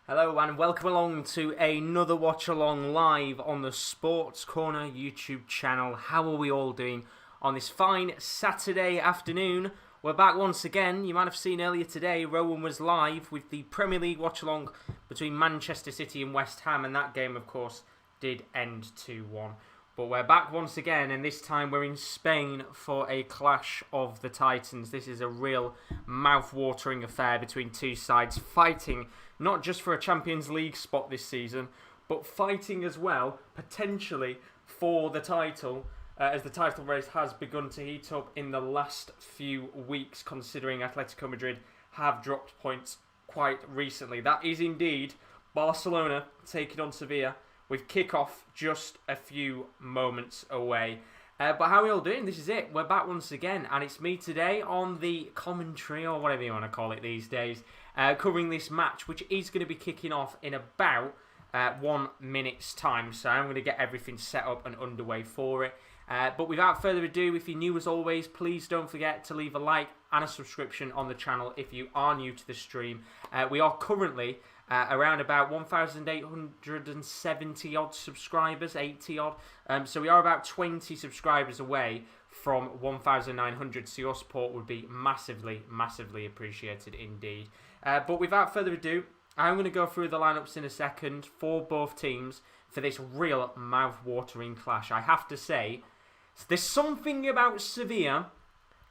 Hello and welcome along to another watch along live on the Sports Corner YouTube channel. How are we all doing on this fine Saturday afternoon? We're back once again. You might have seen earlier today, Rowan was live with the Premier League watch along between Manchester City and West Ham, and that game, of course, did end 2-1. But we're back once again, and this time we're in Spain for a clash of the Titans. This is a real mouth-watering affair between two sides fighting not just for a Champions League spot this season, but fighting as well, potentially, for the title, as the title race has begun to heat up in the last few weeks, considering Atletico Madrid have dropped points quite recently. That is indeed Barcelona taking on Sevilla, with kick-off just a few moments away. But how are we all doing? This is it. We're back once again, and it's me today on the commentary, or whatever you want to call it these days, covering this match, which is going to be kicking off in about 1 minute's time. So I'm going to get everything set up and underway for it. But without further ado, if you're new as always, please don't forget to leave a like and a subscription on the channel if you are new to the stream. We are currently around about 1,870 odd subscribers, 80 odd. So we are about 20 subscribers away from 1,900. So your support would be massively, massively appreciated indeed. But without further ado, I'm going to go through the lineups in a second for both teams for this real mouth-watering clash. I have to say, there's something about Sevilla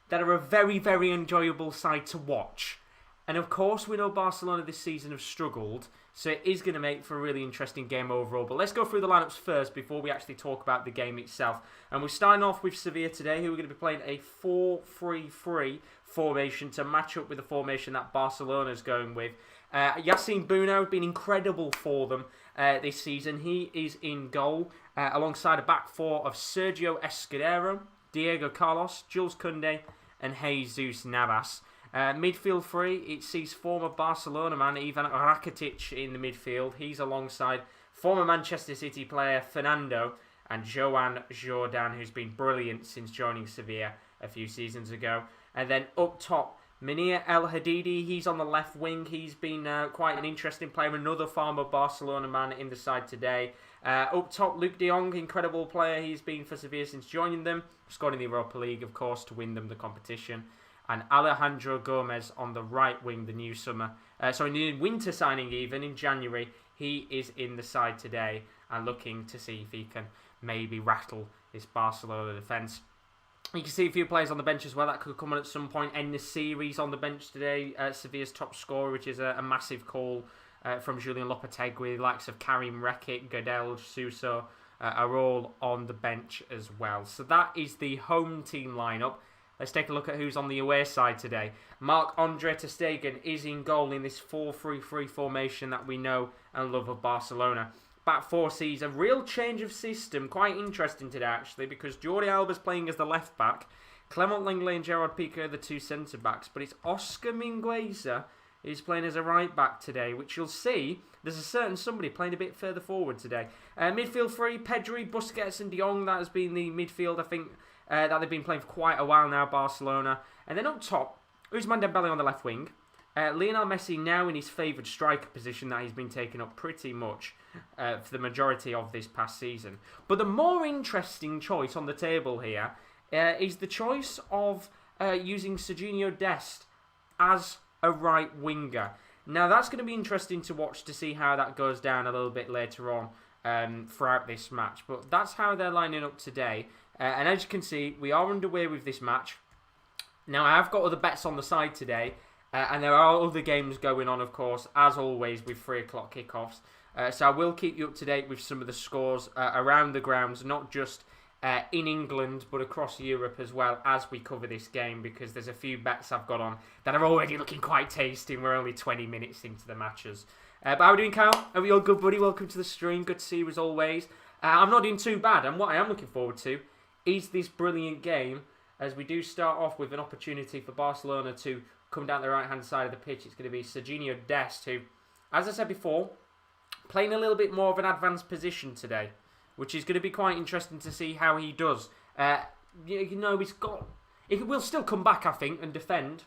that are a very, very enjoyable side to watch. And of course, we know Barcelona this season have struggled, so it is going to make for a really interesting game overall. But let's go through the lineups first before we actually talk about the game itself. And we're starting off with Sevilla today, who are going to be playing a 4-3-3 formation to match up with the formation that Barcelona's going with. Yassine Bouno has been incredible for them this season. He is in goal alongside a back four of Sergio Escudero, Diego Carlos, Jules Koundé and Jesus Navas. Midfield three, it sees former Barcelona man Ivan Rakitic in the midfield. He's alongside former Manchester City player Fernando and Joan Jordan, who's been brilliant since joining Sevilla a few seasons ago. And then up top, Munir El Hadidi, he's on the left wing. He's been quite an interesting player, another former Barcelona man in the side today. Up top, Luke de Jong, incredible player. He's been for Sevilla since joining them. Scored in the Europa League, of course, to win them the competition. And Alejandro Gomez on the right wing, the new winter signing even in January. He is in the side today and looking to see if he can maybe rattle this Barcelona defence. You can see a few players on the bench as well that could come on at some point. Nassiri on the bench today, Sevilla's top scorer, which is a massive call from Julian Lopetegui. The likes of Karim Rekic, Godel, Suso are all on the bench as well. So that is the home team lineup. Let's take a look at who's on the away side today. Marc-Andre ter Stegen is in goal in this 4-3-3 formation that we know and love of Barcelona. Back four sees a real change of system. Quite interesting today, actually, because Jordi Alba's playing as the left back. Clement Lenglet and Gerard Piqué are the two centre backs, but it's Oscar Mingueza who's playing as a right back today, which you'll see there's a certain somebody playing a bit further forward today. Midfield three, Pedri, Busquets and De Jong. That has been the midfield, I think, that they've been playing for quite a while now, Barcelona. And then up top, Ousmane Dembele on the left wing. Lionel Messi now in his favoured striker position that he's been taking up pretty much for the majority of this past season. But the more interesting choice on the table here is the choice of using Serginho Dest as a right winger. Now that's going to be interesting to watch to see how that goes down a little bit later on throughout this match. But that's how they're lining up today. And as you can see, we are underway with this match. Now, I have got other bets on the side today. And there are other games going on, of course, as always, with 3 o'clock kickoffs. So I will keep you up to date with some of the scores around the grounds, not just in England, but across Europe as well as we cover this game, because there's a few bets I've got on that are already looking quite tasty. We're only 20 minutes into the matches. But how are we doing, Kyle? Are we all good, buddy? Welcome to the stream. Good to see you as always. I'm not doing too bad, and what I am looking forward to is this brilliant game, as we do start off with an opportunity for Barcelona to come down the right-hand side of the pitch. It's going to be Serginho Dest, who, as I said before, playing a little bit more of an advanced position today, which is going to be quite interesting to see how he does. He will still come back, I think, and defend,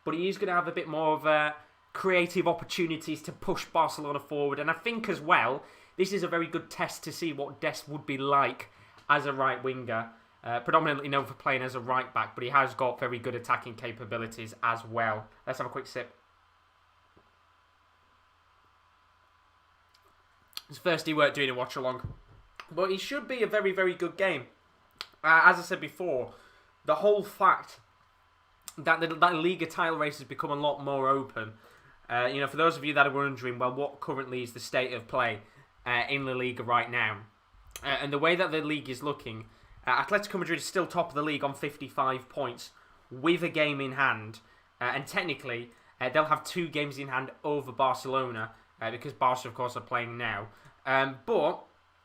but he is going to have a bit more of creative opportunities to push Barcelona forward. And I think as well, this is a very good test to see what Dest would be like as a right winger. Predominantly known for playing as a right back, but he has got very good attacking capabilities as well. Let's have a quick sip. His first work doing a watch-along. But it should be a very, very good game. As I said before, the whole fact that the Liga title race has become a lot more open. For those of you that are wondering, well, what currently is the state of play in the Liga right now? And the way that the league is looking, Atletico Madrid is still top of the league on 55 points with a game in hand. And technically, they'll have 2 games in hand over Barcelona because Barca, of course, are playing now. But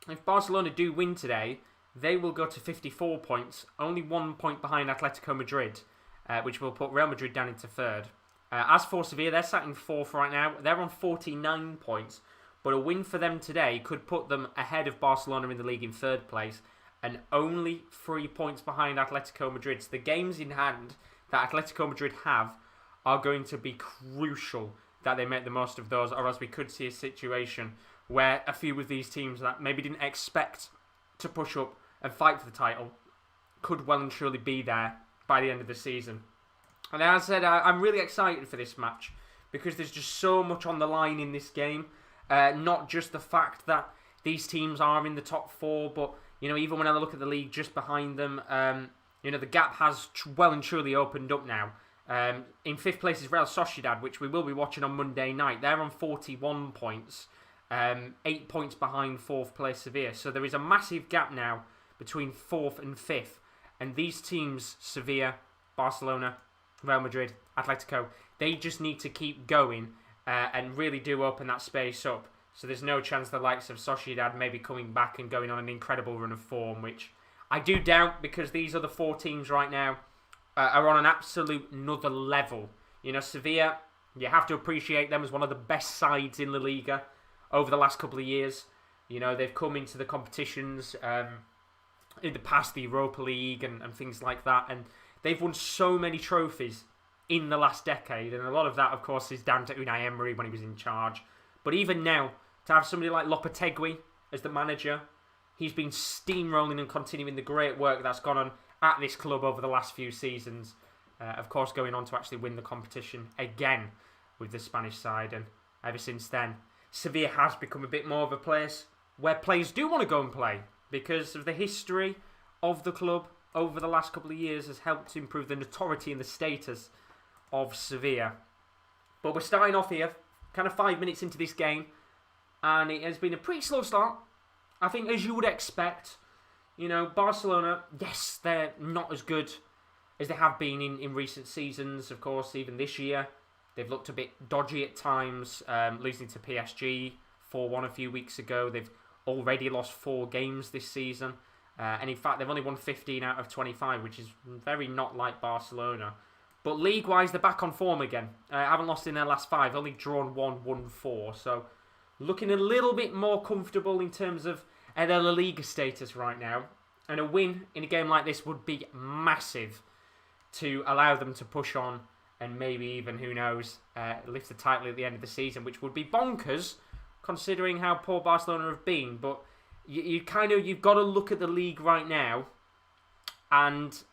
if Barcelona do win today, they will go to 54 points, only 1 point behind Atletico Madrid, which will put Real Madrid down into 3rd. As for Sevilla, they're sat in 4th right now. They're on 49 points, but a win for them today could put them ahead of Barcelona in the league in 3rd place and only 3 points behind Atletico Madrid. So the games in hand that Atletico Madrid have are going to be crucial that they make the most of those, or else we could see a situation where a few of these teams that maybe didn't expect to push up and fight for the title could well and truly be there by the end of the season. And as I said, I'm really excited for this match because there's just so much on the line in this game. Not just the fact that these teams are in the top 4, but even when I look at the league just behind them, the gap has well and truly opened up now. In 5th place is Real Sociedad, which we will be watching on Monday night. They're on 41 points, 8 points behind 4th place Sevilla. So there is a massive gap now between 4th and 5th. And these teams, Sevilla, Barcelona, Real Madrid, Atletico, they just need to keep going and really do open that space up. So there's no chance the likes of Sociedad maybe coming back and going on an incredible run of form, which I do doubt because these other 4 teams right now are on an absolute another level. Sevilla, you have to appreciate them as one of the best sides in La Liga over the last couple of years. They've come into the competitions in the past, the Europa League and things like that, and they've won so many trophies in the last decade, and a lot of that, of course, is down to Unai Emery when he was in charge. But even now, to have somebody like Lopetegui as the manager, he's been steamrolling and continuing the great work that's gone on at this club over the last few seasons. Of course, going on to actually win the competition again with the Spanish side. And ever since then, Sevilla has become a bit more of a place where players do want to go and play because of the history of the club over the last couple of years has helped to improve the notoriety and the status of Sevilla. But we're starting off here, kind of 5 minutes into this game, and it has been a pretty slow start. I think as you would expect, Barcelona, yes, they're not as good as they have been in recent seasons. Of course, even this year, they've looked a bit dodgy at times, losing to PSG 4-1 a few weeks ago. They've already lost 4 games this season. And in fact, they've only won 15 out of 25, which is very not like Barcelona. But league-wise, they're back on form again. Haven't lost in their last 5, only drawn 1, won 4. So looking a little bit more comfortable in terms of their La Liga status right now. And a win in a game like this would be massive to allow them to push on and maybe even, who knows, lift the title at the end of the season, which would be bonkers considering how poor Barcelona have been. But you've got to look at the league right now, and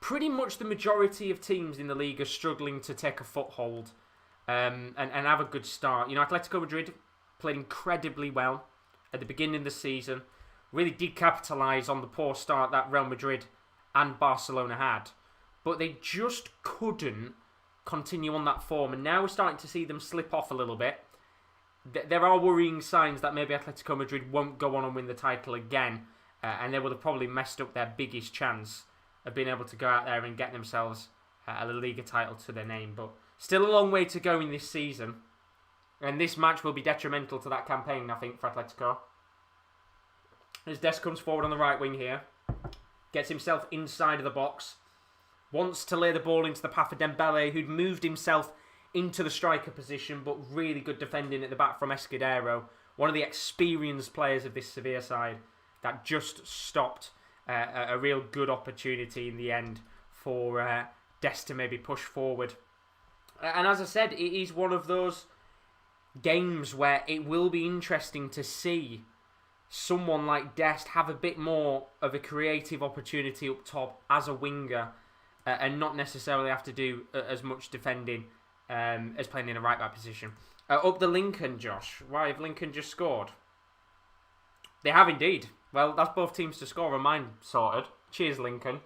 pretty much the majority of teams in the league are struggling to take a foothold and have a good start. Atletico Madrid played incredibly well at the beginning of the season, really did capitalise on the poor start that Real Madrid and Barcelona had, but they just couldn't continue on that form, and now we're starting to see them slip off a little bit. There are worrying signs that maybe Atletico Madrid won't go on and win the title again, and they will have probably messed up their biggest chance of being able to go out there and get themselves a La Liga title to their name. But still a long way to go in this season, and this match will be detrimental to that campaign, I think, for Atletico. As Dest comes forward on the right wing here, gets himself inside of the box, wants to lay the ball into the path of Dembele, who'd moved himself into the striker position, but really good defending at the back from Escudero, one of the experienced players of this Sevilla side that just stopped a real good opportunity in the end for Dest to maybe push forward. And as I said, it is one of those games where it will be interesting to see someone like Dest have a bit more of a creative opportunity up top as a winger and not necessarily have to do as much defending as playing in a right-back position. Up the Lincoln, Josh. Why have Lincoln just scored? They have indeed. Well, that's both teams to score and mine sorted. Cheers, Lincoln.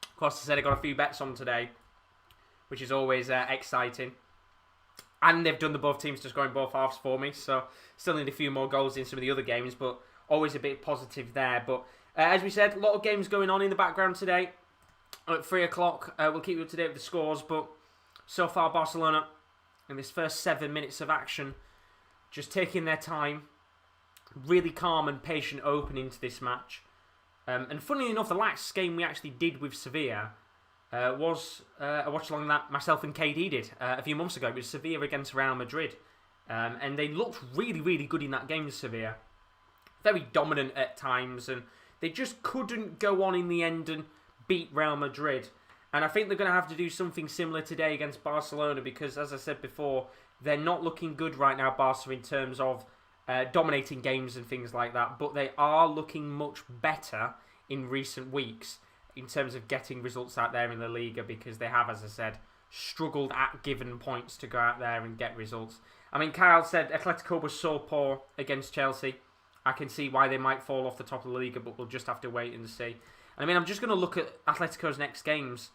Of course, I said I got a few bets on today, which is always exciting. And they've done the both teams to score in both halves for me, so still need a few more goals in some of the other games, but always a bit positive there. But as we said, a lot of games going on in the background today. At 3 o'clock, we'll keep you up to date with the scores, but so far Barcelona, in this first 7 minutes of action, just taking their time, really calm and patient opening to this match. And funnily enough, the last game we actually did with Sevilla was a watch-along that myself and KD did a few months ago. It was Sevilla against Real Madrid. And they looked really, really good in that game, Sevilla. Very dominant at times, and they just couldn't go on in the end and beat Real Madrid. And I think they're going to have to do something similar today against Barcelona because, as I said before, they're not looking good right now, Barca, in terms of dominating games and things like that. But they are looking much better in recent weeks in terms of getting results out there in the Liga because they have, as I said, struggled at given points to go out there and get results. I mean, Kyle said Atletico was so poor against Chelsea. I can see why they might fall off the top of the Liga, but we'll just have to wait and see. And I mean, I'm just going to look at Atletico's next games.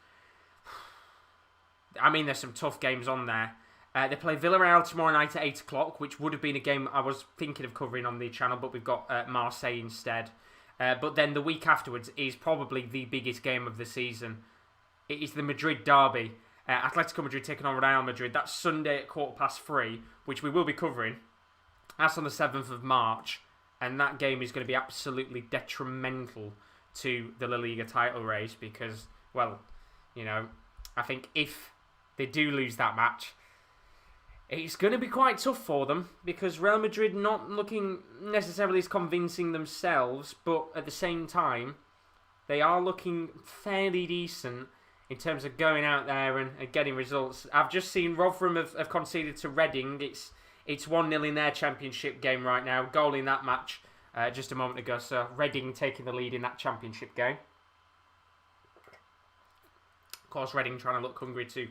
I mean, there's some tough games on there. They play Villarreal tomorrow night at 8 o'clock, which would have been a game I was thinking of covering on the channel, but we've got Marseille instead. But then the week afterwards is probably the biggest game of the season. It is the Madrid derby. Atletico Madrid taking on Real Madrid. That's Sunday at 3:15, which we will be covering. That's on the 7th of March. And that game is going to be absolutely detrimental to the La Liga title race because, well, you know, I think if they do lose that match, it's going to be quite tough for them because Real Madrid not looking necessarily as convincing themselves, but at the same time, they are looking fairly decent in terms of going out there and getting results. I've just seen Rotherham have conceded to Reading. It's 1-0 in their championship game right now. Goal in that match just a moment ago. So Reading taking the lead in that championship game. Of course, Reading trying to look hungry to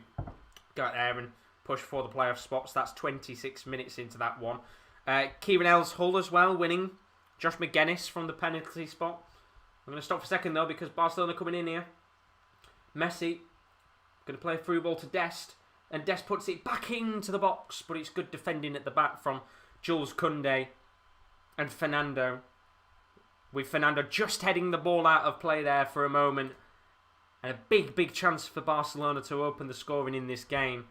go out there and push for the playoff spots. That's 26 minutes into that one. Kieran Ellis Hull as well, winning. Josh McGuinness from the penalty spot. I'm going to stop for a second though because Barcelona coming in here. Messi going to play a through ball to Dest. And Dest puts it back into the box, but it's good defending at the back from Jules Koundé and Fernando. With Fernando just heading the ball out of play there for a moment. And a big, big chance for Barcelona to open the scoring in this game.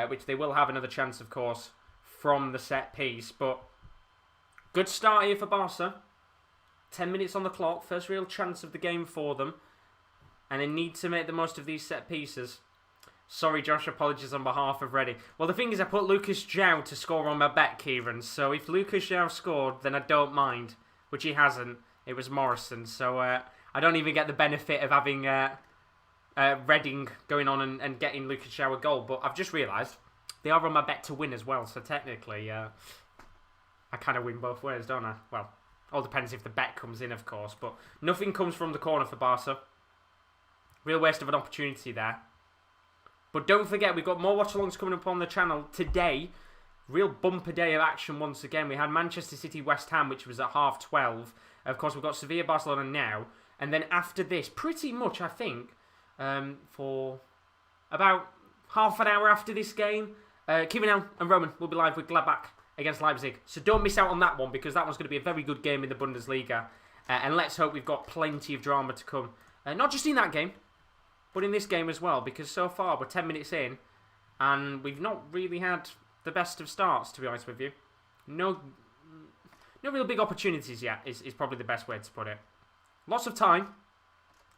Which they will have another chance, of course, from the set piece. But good start here for Barca. 10 minutes on the clock. First real chance of the game for them. And they need to make the most of these set pieces. Sorry, Josh, apologies on behalf of Reading. Well, the thing is, I put Lucas João to score on my bet, Kieran. So if Lucas João scored, then I don't mind. Which he hasn't. It was Morrison. So I don't even get the benefit of having Reading going on and getting Lucas João a goal. But I've just realised they are on my bet to win as well. So technically, I kind of win both ways, don't I? Well, all depends if the bet comes in, of course. But nothing comes from the corner for Barca. Real waste of an opportunity there. But don't forget, we've got more watch-alongs coming up on the channel today. Real bumper day of action once again. We had Manchester City West Ham, which was at 12:30. Of course, we've got Sevilla Barcelona now. And then after this, pretty much, I think, for about half an hour after this game, Kieran and Roman will be live with Gladbach against Leipzig. So don't miss out on that one, because that one's going to be a very good game in the Bundesliga. And let's hope we've got plenty of drama to come. Not just in that game, but in this game as well, because so far we're 10 minutes in and we've not really had the best of starts, to be honest with you. No real big opportunities yet is probably the best way to put it. Lots of time,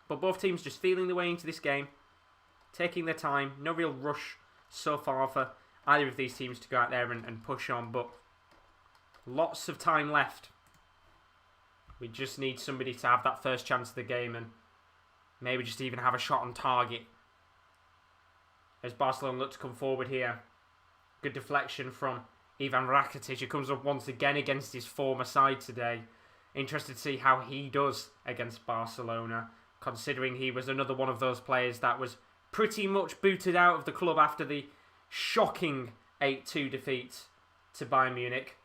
but both teams just feeling their way into this game, taking their time. No real rush so far for either of these teams to go out there and push on, but lots of time left. We just need somebody to have that first chance of the game and maybe just even have a shot on target. as Barcelona look to come forward here. Good deflection from Ivan Rakitic, who comes up once again against his former side today. Interested to see how he does against Barcelona, considering he was another one of those players that was pretty much booted out of the club after the shocking 8-2 defeat to Bayern Munich.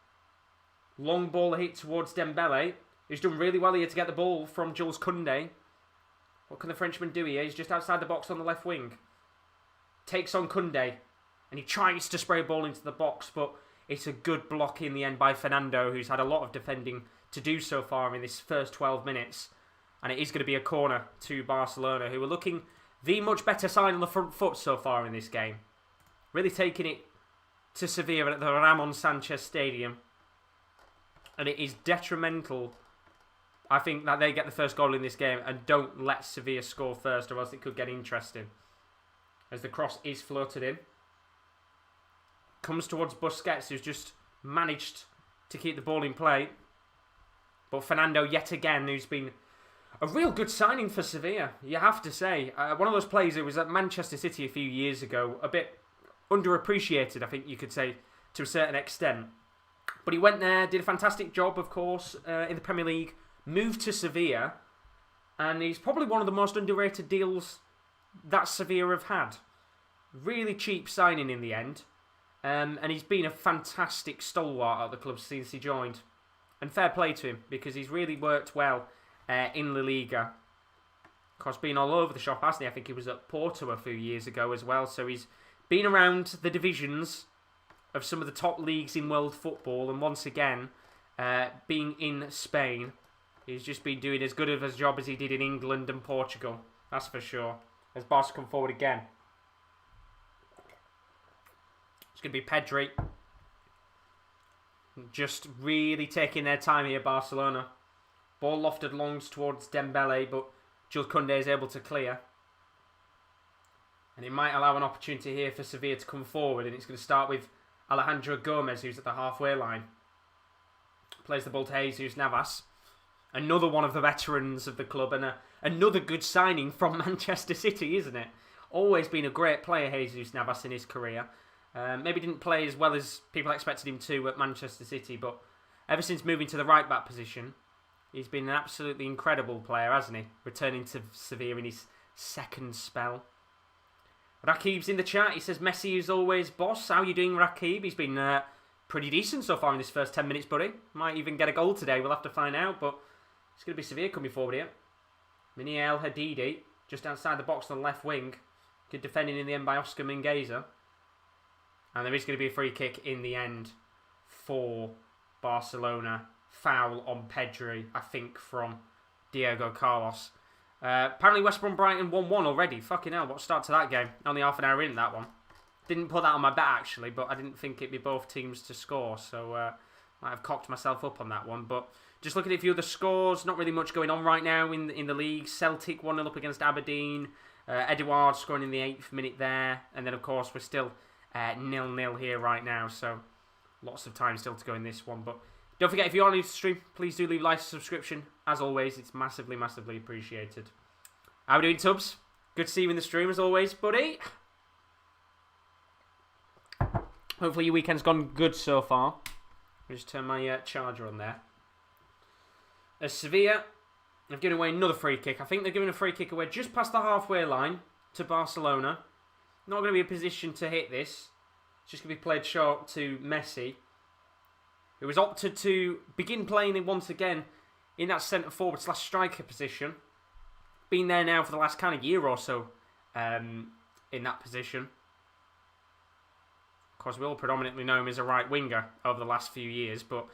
Long ball hit towards Dembele, who's done really well here to get the ball from Jules Koundé. What can the Frenchman do here? He's just outside the box on the left wing. Takes on Koundé, and he tries to spray a ball into the box, but it's a good block in the end by Fernando, who's had a lot of defending to do so far in this first 12 minutes. And it is going to be a corner to Barcelona, who are looking the much better side on the front foot so far in this game. Really taking it to Sevilla at the Ramon Sanchez Stadium. And it is detrimental, I think, that they get the first goal in this game and don't let Sevilla score first, or else it could get interesting. As the cross is floated in. Comes towards Busquets, who's just managed to keep the ball in play. But Fernando, yet again, who's been a real good signing for Sevilla, you have to say. One of those players who was at Manchester City a few years ago, a bit underappreciated, I think you could say, to a certain extent. But he went there, did a fantastic job, of course, in the Premier League, moved to Sevilla, and he's probably one of the most underrated deals that Sevilla have had. Really cheap signing in the end, and he's been a fantastic stalwart at the club since he joined. And fair play to him, because he's really worked well in La Liga. Of course, been all over the shop, hasn't he? I think he was at Porto a few years ago as well, so he's been around the divisions of some of the top leagues in world football, and once again, being in Spain, he's just been doing as good of a job as he did in England and Portugal, that's for sure. As Barca come forward again. It's going to be Pedri. Just really taking their time here, Barcelona. Ball lofted longs towards Dembele, but Jules Koundé is able to clear. And it might allow an opportunity here for Sevilla to come forward, and it's going to start with Alejandro Gomez, who's at the halfway line. Plays the ball to Jesus Navas. Another one of the veterans of the club, and another good signing from Manchester City, isn't it? Always been a great player, Jesus Navas, in his career. Maybe didn't play as well as people expected him to at Manchester City, but ever since moving to the right-back position, he's been an absolutely incredible player, hasn't he? Returning to Sevilla in his second spell. Rakib's in the chat. He says, Messi is always boss. How are you doing, Rakib? He's been pretty decent so far in this first 10 minutes, buddy. Might even get a goal today. We'll have to find out, but it's going to be Sevilla coming forward here. Mini El Hadidi, just outside the box on the left wing. Good defending in the end by Oscar Mingueza. And there is going to be a free kick in the end for Barcelona. Foul on Pedri, I think, from Diego Carlos. Apparently West Brom Brighton 1-1 already. Fucking hell, what start to that game? Only half an hour in that one. Didn't put that on my bet, actually, but I didn't think it'd be both teams to score, so might have cocked myself up on that one. But just looking at a few other scores, not really much going on right now in the league. Celtic 1-0 up against Aberdeen. Edouard scoring in the 8th minute there. And then, of course, we're still 0-0 here right now, so lots of time still to go in this one. But don't forget, if you are new to the stream, please do leave a like and subscription. As always, it's massively, massively appreciated. How are we doing, Tubbs? Good to see you in the stream, as always, buddy. Hopefully your weekend's gone good so far. I'll just turn my charger on there. As Sevilla have given away another free kick. I think they're giving a free kick away just past the halfway line to Barcelona. Not going to be a position to hit this. It's just going to be played short to Messi, who has opted to begin playing it once again in that centre-forward / striker position. Been there now for the last kind of year or so in that position. Of course, we all predominantly know him as a right winger over the last few years, but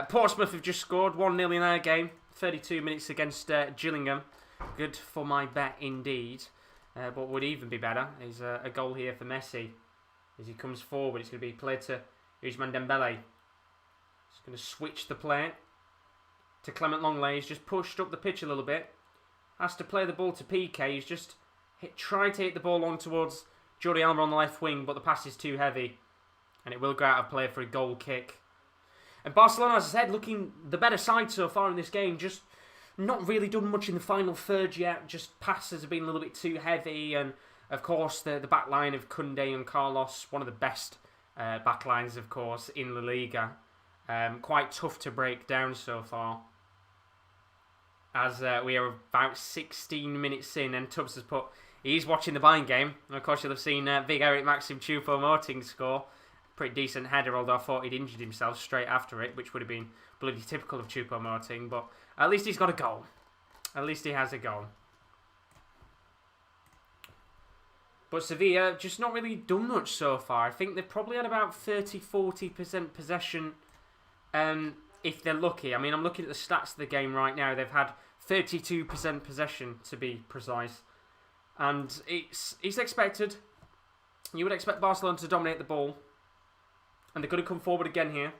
Portsmouth have just scored 1-0 in their game. 32 minutes against Gillingham. Good for my bet indeed. But what would even be better is a goal here for Messi. As he comes forward, it's going to be played to Ousmane Dembele. He's going to switch the play to Clement Longley. He's just pushed up the pitch a little bit. Has to play the ball to Piqué. He's just tried to hit the ball on towards Jordi Alba on the left wing, but the pass is too heavy. And it will go out of play for a goal kick. And Barcelona, as I said, looking the better side so far in this game. Just not really done much in the final third yet. Just passes have been a little bit too heavy, and Of course, the back line of Koundé and Carlos, one of the best back lines, of course, in La Liga. Quite tough to break down so far. As we are about 16 minutes in, and Tubbs has put, he's watching the Bayern game. And of course, you'll have seen big Eric Maxim Choupo-Moting score. Pretty decent header, although I thought he'd injured himself straight after it, which would have been bloody typical of Choupo-Moting. But at least he's got a goal. At least he has a goal. But Sevilla just not really done much so far. I think they've probably had about 30-40% possession if they're lucky. I mean, I'm looking at the stats of the game right now. They've had 32% possession, to be precise. And it's expected. You would expect Barcelona to dominate the ball. And they're going to come forward again here.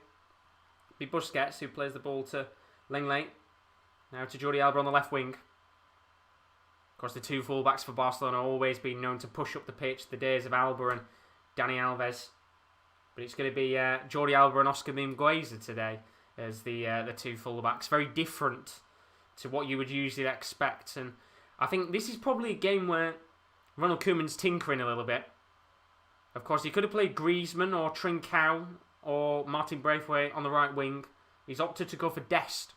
It'll be Busquets who plays the ball to Lenglet. Now to Jordi Alba on the left wing. Of course, the two fullbacks for Barcelona have always been known to push up the pitch. The days of Alba and Dani Alves. But it's going to be Jordi Alba and Oscar Mingueza today as the two fullbacks. Very different to what you would usually expect. And I think this is probably a game where Ronald Koeman's tinkering a little bit. Of course, he could have played Griezmann or Trincao or Martin Braithwaite on the right wing. He's opted to go for Dest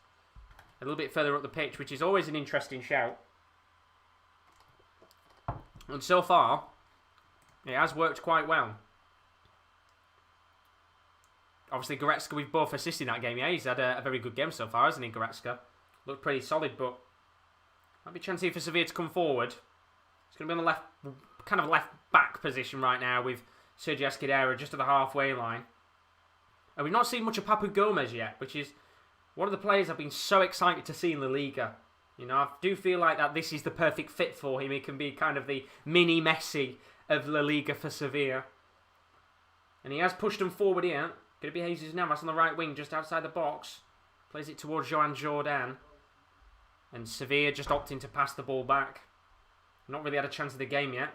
a little bit further up the pitch, which is always an interesting shout. And so far, it has worked quite well. Obviously, Goretzka, we've both assisted in that game. Yeah, he's had a very good game so far, hasn't he, Goretzka? Looked pretty solid, but might be a chance here for Sevilla to come forward. It's going to be on the left, kind of left back position right now with Sergio Escudero just at the halfway line. And we've not seen much of Papu Gomez yet, which is one of the players I've been so excited to see in La Liga. You know, I do feel like that this is the perfect fit for him. He can be kind of the mini Messi of La Liga for Sevilla. And he has pushed them forward here. Going to be Jesus Navas on the right wing, just outside the box. Plays it towards Joan Jordan. And Sevilla just opting to pass the ball back. Not really had a chance of the game yet.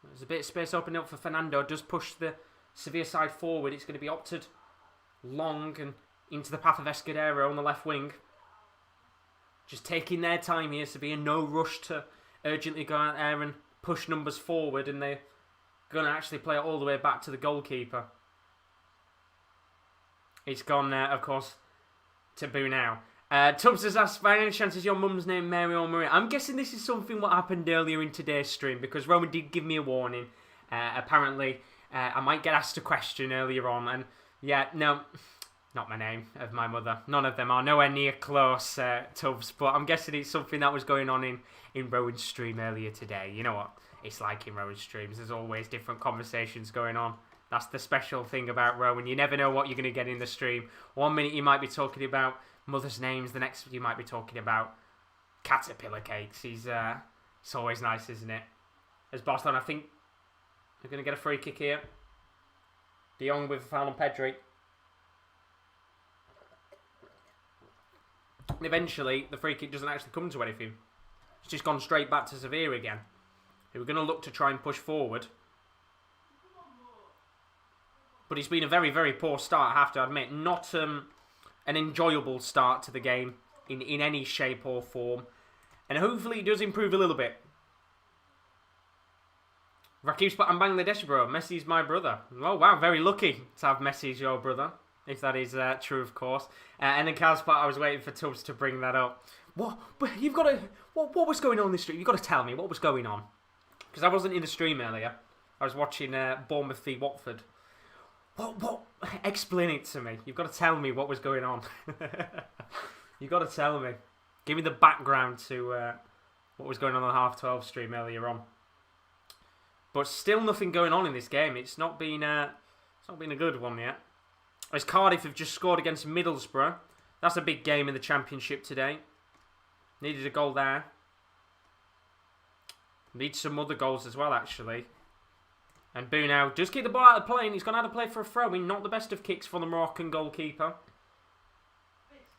There's a bit of space opening up for Fernando. Does push the Sevilla side forward. It's going to be opted long and into the path of Escudero on the left wing. Just taking their time here. Sevilla no rush to urgently go out there and push numbers forward. And they're going to actually play it all the way back to the goalkeeper. It's gone, of course, to Boo now. Tubbs has asked, by any chance is your mum's name Mary or Maria? I'm guessing this is something what happened earlier in today's stream because Roman did give me a warning. Apparently, I might get asked a question earlier on. And yeah, no, not my name of my mother. None of them are nowhere near close, Tubbs. But I'm guessing it's something that was going on in Rowan's stream earlier today. You know what? It's like in Rowan's streams. There's always different conversations going on. That's the special thing about Rowan. You never know what you're going to get in the stream. 1 minute you might be talking about mothers' names. The next you might be talking about caterpillar cakes. It's always nice, isn't it? As Barcelona, I think they're going to get a free kick here. De Jong with a foul on Pedri. And eventually, the free kick doesn't actually come to anything. It's just gone straight back to Sevilla again. They were going to look to try and push forward. But it's been a very, very poor start, I have to admit. Not an enjoyable start to the game in any shape or form. And hopefully it does improve a little bit. Rakib's put, I'm Bangladeshi, bro. Messi's my brother. Oh, wow, very lucky to have Messi as your brother. If that is true, of course. And then Cal's put, I was waiting for Tubbs to bring that up. What? But you've got to... What was going on in the stream? You've got to tell me what was going on. Because I wasn't in the stream earlier. I was watching Bournemouth v Watford. What? Explain it to me. You've got to tell me what was going on. You've got to tell me. Give me the background to what was going on the half 12 stream earlier on. But still nothing going on in this game. It's not been a good one yet. As Cardiff have just scored against Middlesbrough. That's a big game in the Championship today. Needed a goal there. Needs some other goals as well, actually. And Boo now just keep the ball out of play, and he's gone out of play for a throw-in. Not the best of kicks from the Moroccan goalkeeper.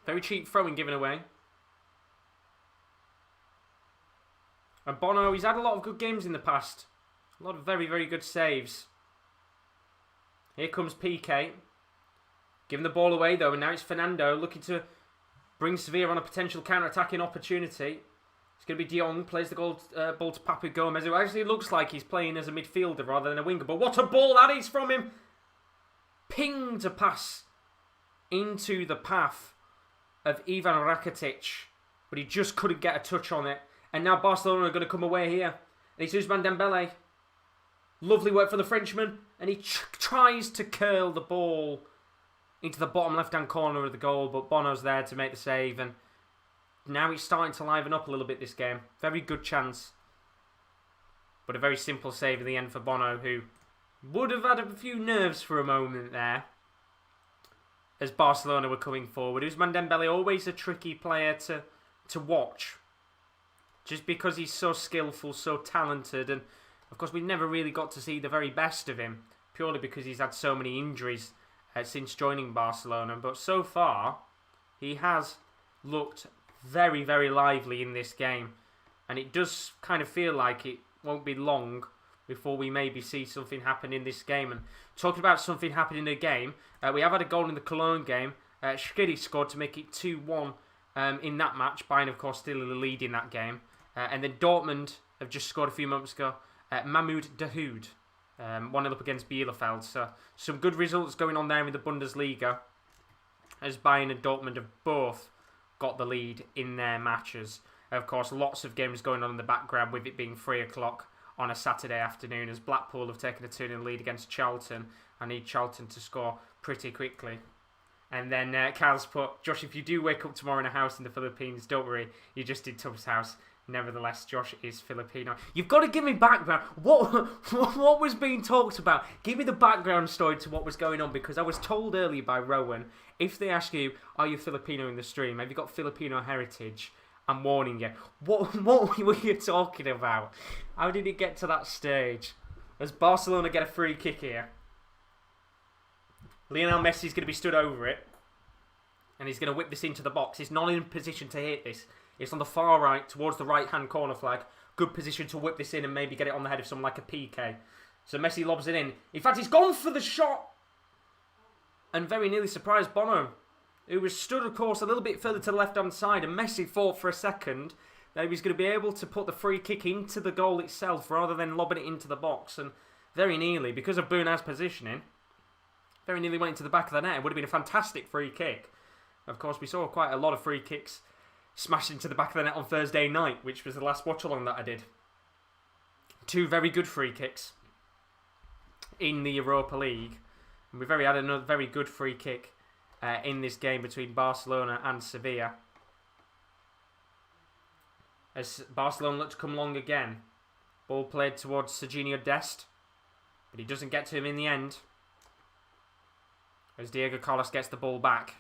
Very cheap throw-in given away. And Bono, he's had a lot of good games in the past. A lot of very, very good saves. Here comes PK. Giving the ball away, though, and now it's Fernando looking to bring Sevilla on a potential counter-attacking opportunity. It's going to be De Jong, plays the ball to Papu Gomez, who actually looks like he's playing as a midfielder rather than a winger. But what a ball that is from him! Pinged a pass into the path of Ivan Rakitic, but he just couldn't get a touch on it. And now Barcelona are going to come away here. And it's Ousmane Dembele. Lovely work for the Frenchman. And he tries to curl the ball into the bottom left-hand corner of the goal, but Bono's there to make the save. And now it's starting to liven up a little bit, this game. Very good chance. But a very simple save in the end for Bono, who would have had a few nerves for a moment there as Barcelona were coming forward. Ousmane Dembele, always a tricky player to watch, just because he's so skillful, so talented, and of course we never really got to see the very best of him, purely because he's had so many injuries since joining Barcelona. But so far, he has looked very, very lively in this game, and it does kind of feel like it won't be long before we maybe see something happen in this game. And talking about something happening in the game, we have had a goal in the Cologne game. Shqiri scored to make it 2-1 in that match, Bayern of course still in the lead in that game. And then Dortmund have just scored a few moments ago. Mahmoud Dahoud, 1-0 up against Bielefeld. So some good results going on there in the Bundesliga, as Bayern and Dortmund have both got the lead in their matches. Of course, lots of games going on in the background, with it being 3 o'clock on a Saturday afternoon, as Blackpool have taken a 2-0 lead against Charlton. I need Charlton to score pretty quickly. And then Cal's put, Josh, if you do wake up tomorrow in a house in the Philippines, don't worry, you just did Tubbs' house. Nevertheless, Josh is Filipino. You've got to give me background. What was being talked about? Give me the background story to what was going on, because I was told earlier by Rowan, if they ask you, are you Filipino in the stream? Have you got Filipino heritage? I'm warning you. What were you talking about? How did it get to that stage? As Barcelona get a free kick here. Lionel Messi's going to be stood over it. And he's going to whip this into the box. He's not in position to hit this. It's on the far right, towards the right-hand corner flag. Good position to whip this in and maybe get it on the head of someone like a PK. So Messi lobs it in. In fact, he's gone for the shot. And very nearly surprised Bono, who was stood, of course, a little bit further to the left-hand side. And Messi thought for a second that he was going to be able to put the free kick into the goal itself rather than lobbing it into the box. And very nearly, because of Buna's positioning, very nearly went into the back of the net. It would have been a fantastic free kick. Of course, we saw quite a lot of free kicks smashed into the back of the net on Thursday night, which was the last watch-along that I did. 2 very good free kicks in the Europa League. And we've had another very good free kick in this game between Barcelona and Sevilla, as Barcelona look to come along again. Ball played towards Serginho Dest, but he doesn't get to him in the end, as Diego Carlos gets the ball back.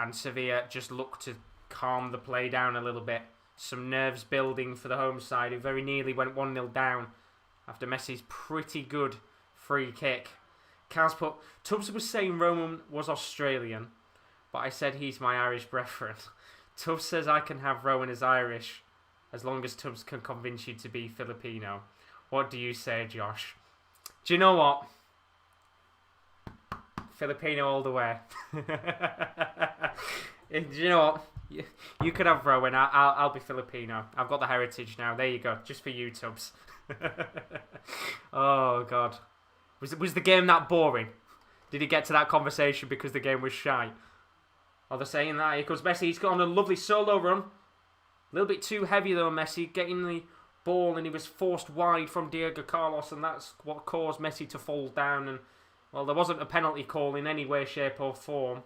And Sevilla just look to calm the play down a little bit. Some nerves building for the home side, who very nearly went 1-0 down after Messi's pretty good free kick. Cal's put, Tubbs was saying Roman was Australian, but I said he's my Irish brethren. Tubbs says I can have Rowan as Irish as long as Tubbs can convince you to be Filipino. What do you say, Josh? Do you know what? Filipino all the way. Do you know what? You could have Rowan. I'll be Filipino. I've got the heritage now. There you go. Just for you, Tubbs. Oh, God. Was the game that boring? Did he get to that conversation because the game was shy? Oh, they're saying that. Here comes Messi. He's got on a lovely solo run. A little bit too heavy, though, Messi. Getting the ball, and he was forced wide from Diego Carlos, and that's what caused Messi to fall down. And well, there wasn't a penalty call in any way, shape or form,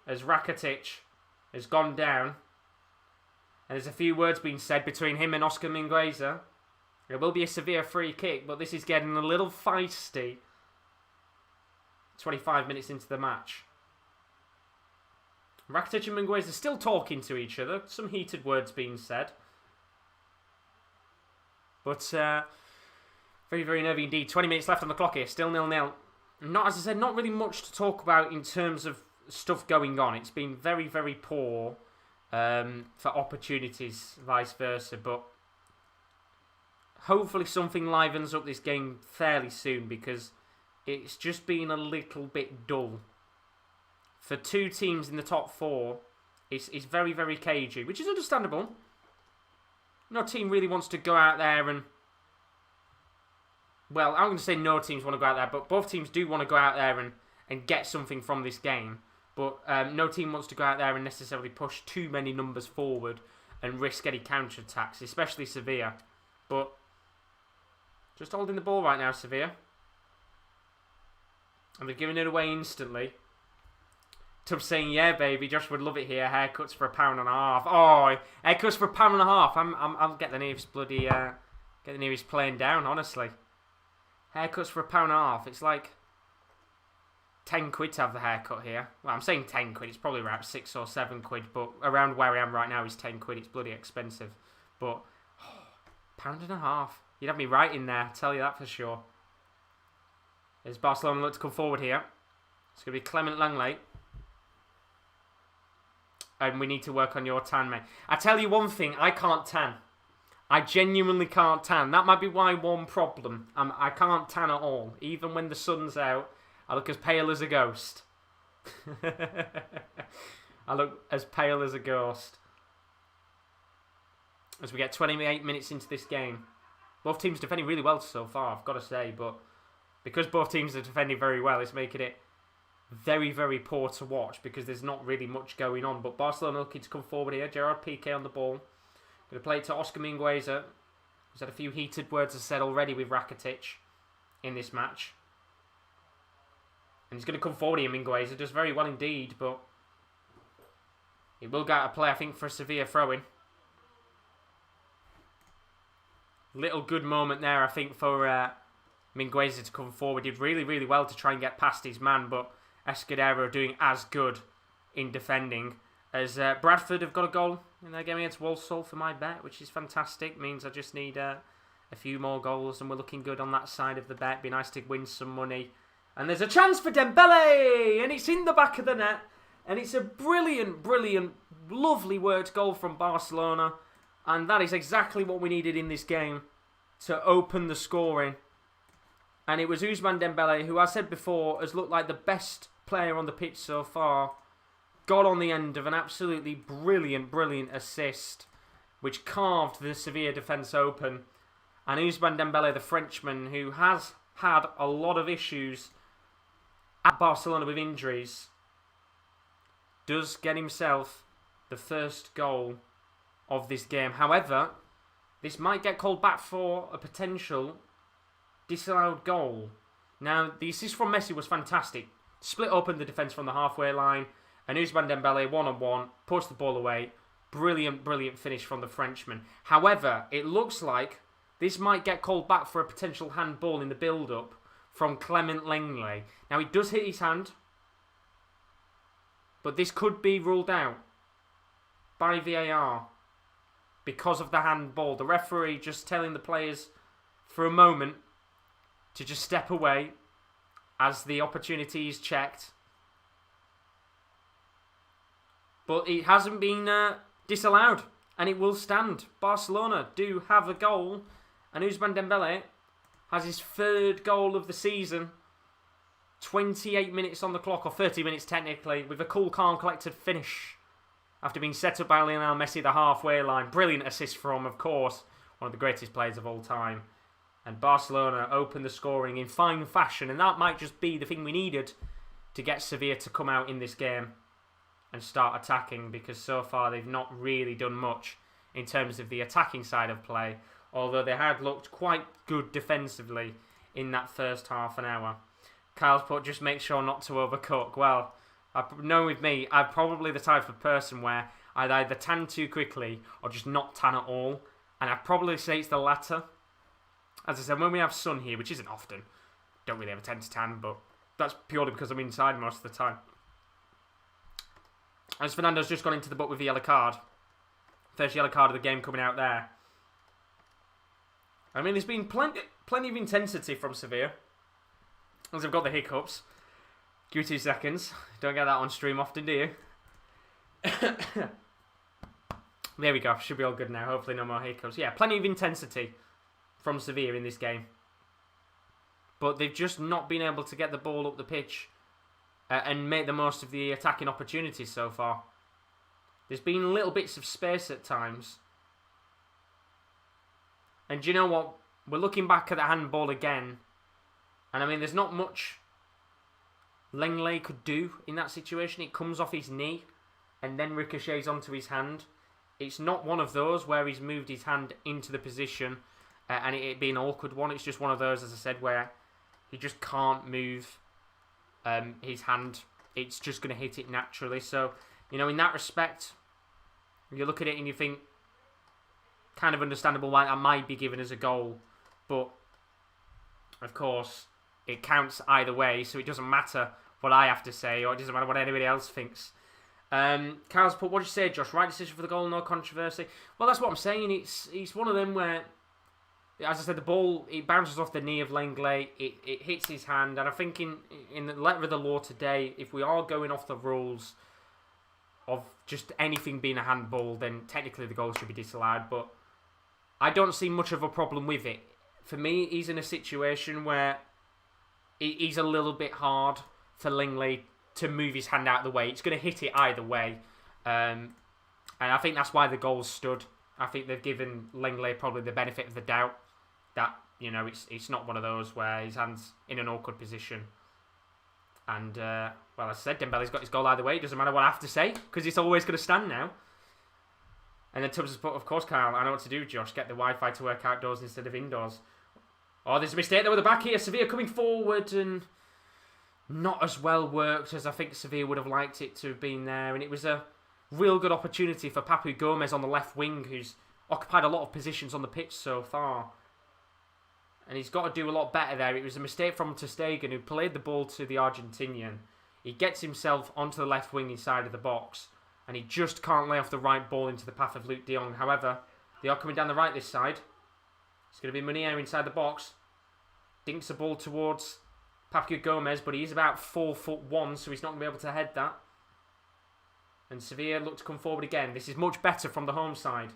as Rakitic has gone down. And there's a few words being said between him and Oscar Mingueza. It will be a severe free kick, but this is getting a little feisty 25 minutes into the match. Rakitic and Mingueza still talking to each other. Some heated words being said. But very, very nervy indeed. 20 minutes left on the clock here. Still 0-0. Not, as I said, not really much to talk about in terms of stuff going on. It's been very, very poor for opportunities, vice versa. But hopefully something livens up this game fairly soon, because it's just been a little bit dull. For 2 teams in the top 4 It's very, very cagey, which is understandable. No team really wants to go out there and... Well, I'm going to say no teams want to go out there, but both teams do want to go out there and get something from this game. But no team wants to go out there and necessarily push too many numbers forward and risk any counter-attacks, especially Sevilla. But just holding the ball right now, Sevilla. And they're giving it away instantly. Tubbs saying, yeah, baby, Josh would love it here. Haircuts for £1.50. Oh, haircuts for £1.50. I'll get the nearest bloody, get the nearest plane down, honestly. Haircuts for £1.50. It's like 10 quid to have the haircut here. Well, I'm saying 10 quid. It's probably around 6 or 7 quid, but around where I am right now is 10 quid. It's bloody expensive. But, £1.50. You'd have me right in there, I'll tell you that for sure. As Barcelona look to come forward here. It's going to be Clement Langley. And we need to work on your tan, mate. I tell you one thing, I can't tan. I genuinely can't tan. That might be my one problem. I can't tan at all. Even when the sun's out, I look as pale as a ghost. I look as pale as a ghost. As we get 28 minutes into this game. Both teams defending really well so far, I've got to say. But because both teams are defending very well, it's making it very, very poor to watch because there's not really much going on. But Barcelona looking to come forward here. Gerard Piqué on the ball. Going to play it to Oscar Mingueza. He's had a few heated words said already with Rakitic in this match. And he's going to come forward here, Mingueza. Does very well indeed, but he will get a play, I think, for a Sevilla throw-in. Little good moment there, I think, for Mingueza to come forward. He did really, really well to try and get past his man, but Escudero are doing as good in defending as Bradford have got a goal in their game against Walsall for my bet, which is fantastic. Means I just need a few more goals and we're looking good on that side of the bet. Be nice to win some money. And there's a chance for Dembele! And it's in the back of the net. And it's a brilliant, brilliant, lovely worked goal from Barcelona. And that is exactly what we needed in this game to open the scoring. And it was Ousmane Dembele, who I said before has looked like the best player on the pitch so far. Got on the end of an absolutely brilliant, brilliant assist, which carved the Sevilla defence open. And Ousmane Dembele, the Frenchman, who has had a lot of issues at Barcelona with injuries, does get himself the first goal of this game. However, this might get called back for a potential disallowed goal. Now, the assist from Messi was fantastic. Split open the defence from the halfway line. And Ousmane Dembele, one-on-one, puts the ball away. Brilliant, brilliant finish from the Frenchman. However, it looks like this might get called back for a potential handball in the build-up from Clement Langley. Now, he does hit his hand. But this could be ruled out by VAR because of the handball. The referee just telling the players for a moment to just step away as the opportunity is checked. But it hasn't been disallowed, and it will stand. Barcelona do have a goal, and Ousmane Dembele has his third goal of the season. 28 minutes on the clock, or 30 minutes technically, with a cool, calm, collected finish after being set up by Lionel Messi at the halfway line. Brilliant assist from, of course, one of the greatest players of all time. And Barcelona opened the scoring in fine fashion, and that might just be the thing we needed to get Sevilla to come out in this game and start attacking, because so far they've not really done much in terms of the attacking side of play, although they had looked quite good defensively in that first half an hour. Kyle's put, just make sure not to overcook. Well, I know with me, I'm probably the type of person where I'd either tan too quickly or just not tan at all, and I'd probably say it's the latter. As I said, when we have sun here, which isn't often, don't really ever tend to tan, but that's purely because I'm inside most of the time. As Fernando's just gone into the book with the yellow card. First yellow card of the game coming out there. I mean, there's been plenty of intensity from Sevilla. As I've got the hiccups. Give me 2 seconds. Don't get that on stream often, do you? There we go. Should be all good now. Hopefully no more hiccups. Yeah, plenty of intensity from Sevilla in this game. But they've just not been able to get the ball up the pitch and make the most of the attacking opportunities so far. There's been little bits of space at times. And do you know what? We're looking back at the handball again. And I mean, there's not much Lenglet could do in that situation. It comes off his knee and then ricochets onto his hand. It's not one of those where he's moved his hand into the position and it being an awkward one. It's just one of those, as I said, where he just can't move his hand. It's just going to hit it naturally. So, you know, in that respect, you look at it and you think, kind of understandable why that might be given as a goal. But, of course, it counts either way, so it doesn't matter what I have to say, or it doesn't matter what anybody else thinks. Carl's put, what do you say, Josh? Right decision for the goal, no controversy. Well, that's what I'm saying. It's one of them where, as I said, the ball, it bounces off the knee of Lenglet, it hits his hand, and I think in the letter of the law today, if we are going off the rules of just anything being a handball, then technically the goal should be disallowed, but I don't see much of a problem with it. For me, he's in a situation where he's a little bit hard for Lenglet to move his hand out of the way. It's going to hit it either way. And I think that's why the goal stood. I think they've given Lenglet probably the benefit of the doubt that, you know, it's not one of those where his hand's in an awkward position. And, well, as I said, Dembele's got his goal either way. It doesn't matter what I have to say, because it's always going to stand now. And then Tubbs has put, of course, Kyle, I know what to do, Josh. Get the Wi-Fi to work outdoors instead of indoors. Oh, there's a mistake there with the back here. Sevilla coming forward and not as well worked as I think Sevilla would have liked it to have been there. And it was a real good opportunity for Papu Gomez on the left wing, who's occupied a lot of positions on the pitch so far. And he's got to do a lot better there. It was a mistake from ter Stegen, who played the ball to the Argentinian. He gets himself onto the left wing inside of the box, and he just can't lay off the right ball into the path of Luke de Jong. However, they are coming down the right this side. It's going to be Munir inside the box. Dinks the ball towards Papu Gomez, but he is about 4'1", so he's not going to be able to head that. And Sevilla look to come forward again. This is much better from the home side.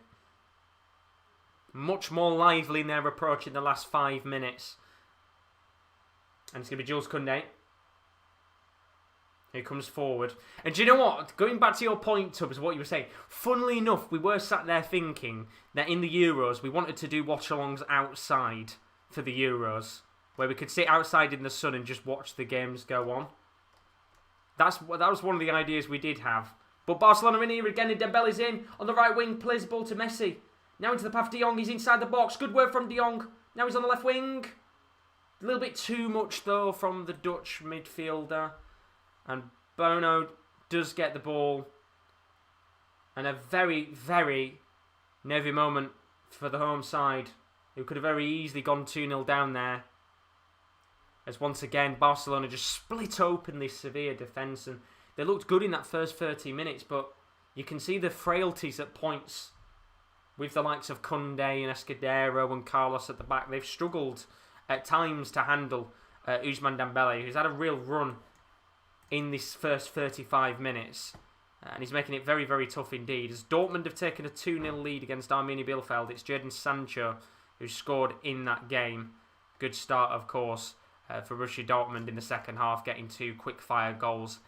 Much more lively in their approach in the last 5 minutes. And it's going to be Jules Koundé who comes forward. And do you know what? Going back to your point, Tubbs, what you were saying. Funnily enough, we were sat there thinking that in the Euros, we wanted to do watch-alongs outside for the Euros, where we could sit outside in the sun and just watch the games go on. That was one of the ideas we did have. But Barcelona in here again, and Dembele's in. On the right wing, plays the ball to Messi. Now into the path of de Jong, he's inside the box. Good work from de Jong. Now he's on the left wing. A little bit too much, though, from the Dutch midfielder. And Bono does get the ball. And a very, very nervy moment for the home side, who could have very easily gone 2-0 down there. As once again, Barcelona just split open this Sevilla defence. And they looked good in that first 30 minutes, but you can see the frailties at points with the likes of Koundé and Escudero and Carlos at the back. They've struggled at times to handle Ousmane Dembele, who's had a real run in this first 35 minutes. And he's making it very, very tough indeed. As Dortmund have taken a 2-0 lead against Arminia Bielefeld, it's Jadon Sancho who scored in that game. Good start, of course, for Borussia Dortmund in the second half, getting 2 quick-fire goals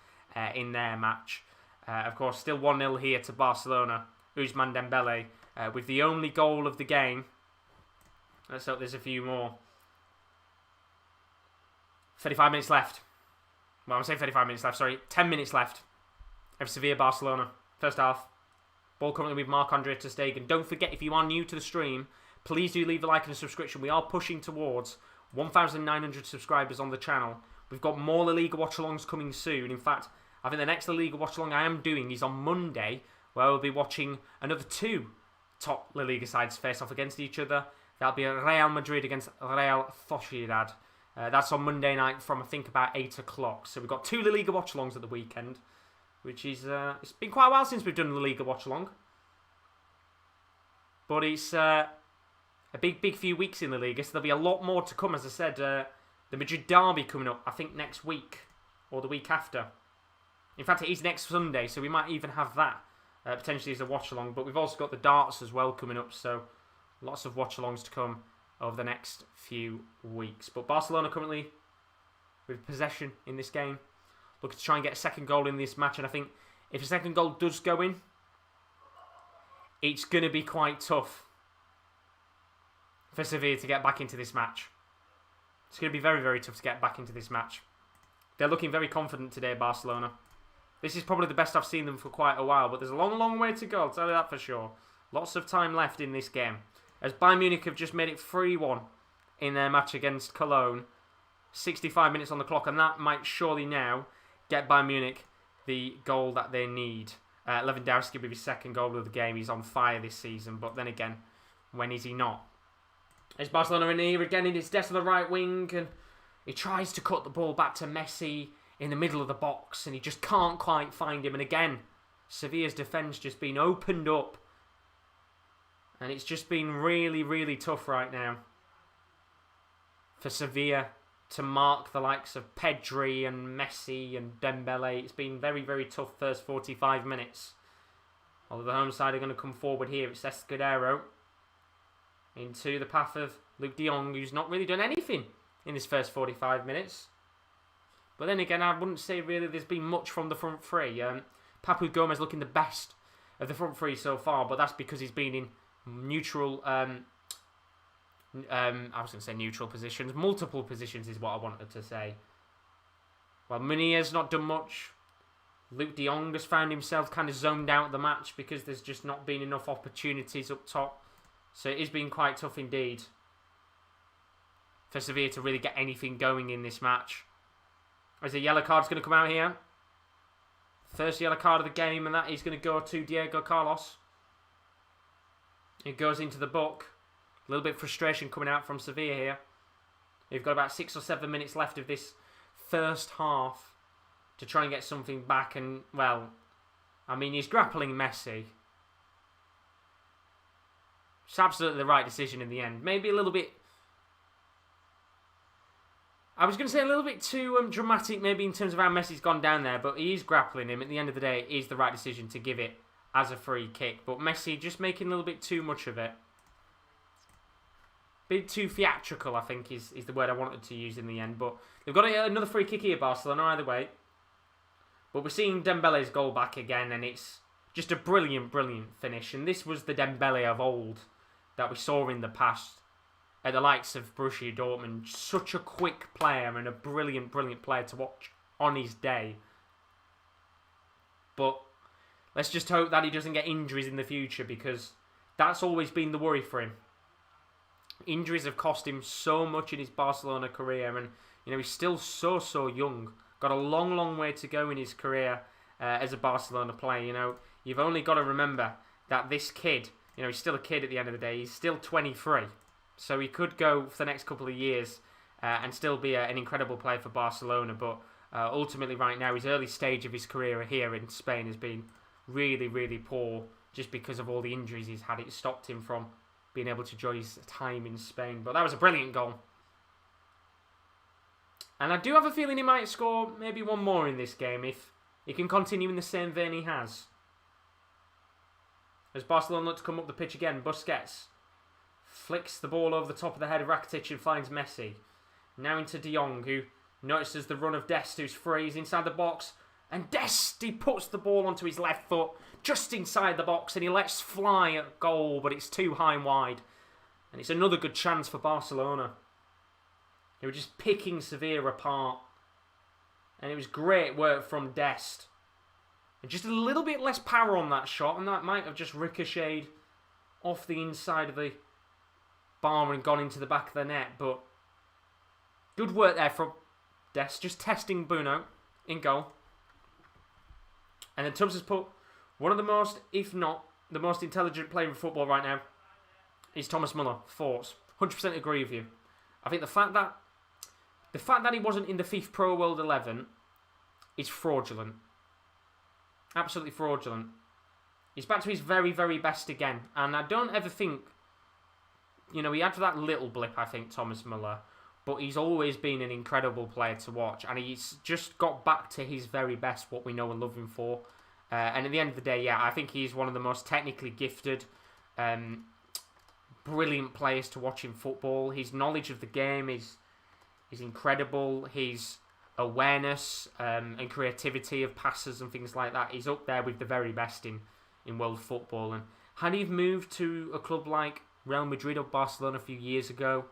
in their match. Of course, still 1-0 here to Barcelona. Ousmane Dembele with the only goal of the game. Let's hope there's a few more. 35 minutes left. Well, I'm saying 35 minutes left, sorry. 10 minutes left of Sevilla-Barcelona. First half. Ball currently with Marc-Andre ter Stegen. Don't forget, if you are new to the stream, please do leave a like and a subscription. We are pushing towards 1,900 subscribers on the channel. We've got more La Liga watch-alongs coming soon. In fact, I think the next La Liga watch-along I am doing is on Monday, where we'll be watching another 2 top La Liga sides face off against each other. That'll be Real Madrid against Real Sociedad. That's on Monday night from, I think, about 8 o'clock. So we've got 2 La Liga watch-alongs at the weekend, which is... it's been quite a while since we've done La Liga watch-along. But it's a big few weeks in La Liga, so there'll be a lot more to come. As I said, the Madrid derby coming up, I think, next week or the week after. In fact, it is next Sunday, so we might even have that potentially as a watch-along. But we've also got the darts as well coming up, so lots of watch-alongs to come over the next few weeks. But Barcelona currently with possession in this game, looking to try and get a second goal in this match. And I think if a second goal does go in, it's going to be quite tough for Sevilla to get back into this match. It's going to be very, very tough to get back into this match. They're looking very confident today, Barcelona. This is probably the best I've seen them for quite a while, but there's a long, long way to go, I'll tell you that for sure. Lots of time left in this game. As Bayern Munich have just made it 3-1 in their match against Cologne. 65 minutes on the clock, and that might surely now get Bayern Munich the goal that they need. Lewandowski with his second goal of the game. He's on fire this season, but then again, when is he not? As Barcelona in here again in his desk on the right wing, and he tries to cut the ball back to Messi in the middle of the box, and he just can't quite find him. And again, Sevilla's defence just been opened up, and it's just been really, really tough right now for Sevilla to mark the likes of Pedri and Messi and Dembele. It's been very, very tough first 45 minutes. Although the home side are going to come forward here. It's Escudero into the path of Luke de Jong, who's not really done anything in his first 45 minutes. But then again, I wouldn't say really there's been much from the front three. Papu Gomez looking the best of the front three so far, but that's because he's been in neutral... I was going to say neutral positions. Multiple positions is what I wanted to say. Well, Munier's not done much. Luke de Jong has found himself kind of zoned out of the match because there's just not been enough opportunities up top. So it has been quite tough indeed for Sevilla to really get anything going in this match. As a yellow card's going to come out here. First yellow card of the game, and that is going to go to Diego Carlos. It goes into the book. A little bit of frustration coming out from Sevilla here. We've got about 6 or 7 minutes left of this first half to try and get something back. And, well, I mean, he's grappling Messi. It's absolutely the right decision in the end. Maybe a little bit... I was going to say a little bit too dramatic maybe in terms of how Messi's gone down there. But he is grappling him. At the end of the day, it is the right decision to give it as a free kick. But Messi just making a little bit too much of it. Bit too theatrical, I think, is the word I wanted to use in the end. But they've got another free kick here, Barcelona, either way. But we're seeing Dembele's goal back again, and it's just a brilliant, brilliant finish. And this was the Dembele of old that we saw in the past at the likes of Borussia Dortmund. Such a quick player and a brilliant, brilliant player to watch on his day. But let's just hope that he doesn't get injuries in the future, because that's always been the worry for him. Injuries have cost him so much in his Barcelona career, and he's still so young. Got a long, long way to go in his career as a Barcelona player. You've only got to remember that this kid, he's still a kid at the end of the day. He's still 23, so he could go for the next couple of years and still be an incredible player for Barcelona. But ultimately, right now, his early stage of his career here in Spain has been really, really poor, just because of all the injuries he's had. It stopped him from being able to enjoy his time in Spain. But that was a brilliant goal. And I do have a feeling he might score maybe one more in this game if he can continue in the same vein he has. As Barcelona look to come up the pitch again, Busquets flicks the ball over the top of the head of Rakitic and finds Messi. Now into De Jong, who notices the run of Dest, who's free. He's inside the box. And Dest, he puts the ball onto his left foot, just inside the box, and he lets fly at goal, but it's too high and wide. And it's another good chance for Barcelona. They were just picking Sevilla apart. And it was great work from Dest. And just a little bit less power on that shot, and that might have just ricocheted off the inside of the bar and gone into the back of the net. But good work there from Dest, just testing Bruno in goal. And then Tubbs has put one of the most, if not the most intelligent player in football right now is Thomas Muller. Thoughts? 100% agree with you. I think the fact that he wasn't in the FIFA Pro World 11 is fraudulent. Absolutely fraudulent. He's back to his very, very best again. And I don't ever think, he had that little blip, I think, Thomas Muller. But he's always been an incredible player to watch. And he's just got back to his very best, what we know and love him for. And at the end of the day, I think he's one of the most technically gifted, brilliant players to watch in football. His knowledge of the game is incredible. His awareness and creativity of passes and things like that is up there with the very best in world football. And Had he moved to a club like Real Madrid or Barcelona a few years ago,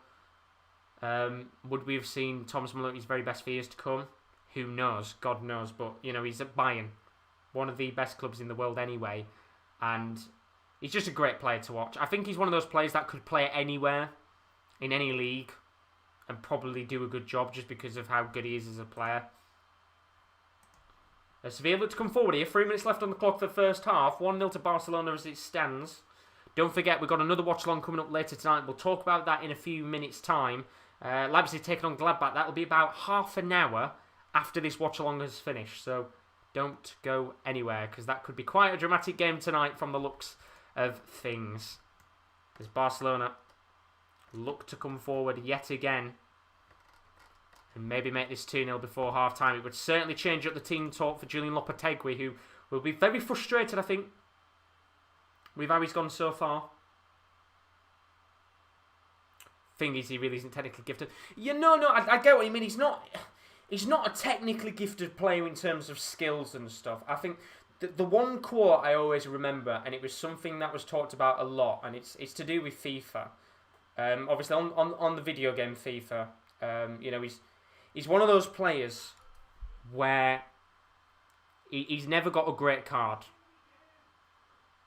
would we have seen Thomas Muller at his very best for years to come? Who knows? God knows. But, he's at Bayern, one of the best clubs in the world anyway. And he's just a great player to watch. I think he's one of those players that could play anywhere, in any league, and probably do a good job just because of how good he is as a player. Sevilla look to come forward here. 3 minutes left on the clock for the first half. 1-0 to Barcelona as it stands. Don't forget, we've got another watch-along coming up later tonight. We'll talk about that in a few minutes' time. Leipzig taking on Gladbach. That'll be about half an hour after this watch-along has finished. So don't go anywhere, because that could be quite a dramatic game tonight from the looks of things. As Barcelona look to come forward yet again and maybe make this 2-0 before half-time. It would certainly change up the team talk for Julian Lopetegui, who will be very frustrated, I think, with how he's gone so far. Thing is, he really isn't technically gifted. I get what you mean. He's not a technically gifted player in terms of skills and stuff. I think the one quote I always remember, and it was something that was talked about a lot, and it's to do with FIFA. Obviously, on the video game FIFA, he's one of those players where he's never got a great card.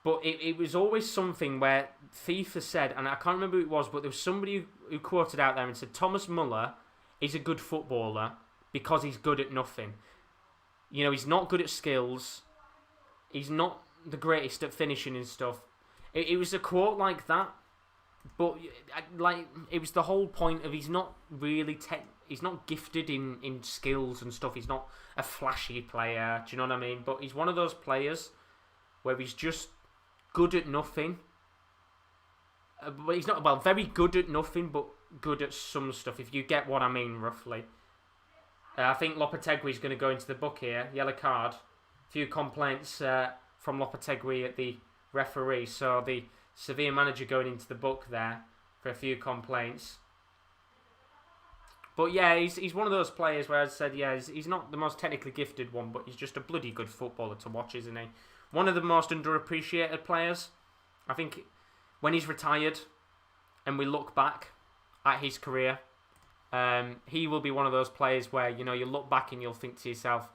But it was always something where FIFA said, and I can't remember who it was, but there was somebody who quoted out there and said, Thomas Muller is a good footballer because he's good at nothing. He's not good at skills. He's not the greatest at finishing and stuff. It was a quote like that, but it was the whole point of he's not really he's not gifted in skills and stuff. He's not a flashy player. Do you know what I mean? But he's one of those players where he's just good at nothing. But he's not, very good at nothing, but good at some stuff, if you get what I mean, roughly. I think Lopetegui is going to go into the book here. Yellow card. A few complaints from Lopetegui at the referee. So the Sevilla manager going into the book there for a few complaints. But yeah, he's one of those players where I said, he's not the most technically gifted one, but he's just a bloody good footballer to watch, isn't he? One of the most underappreciated players. I think when he's retired and we look back at his career, he will be one of those players where, you look back and you'll think to yourself,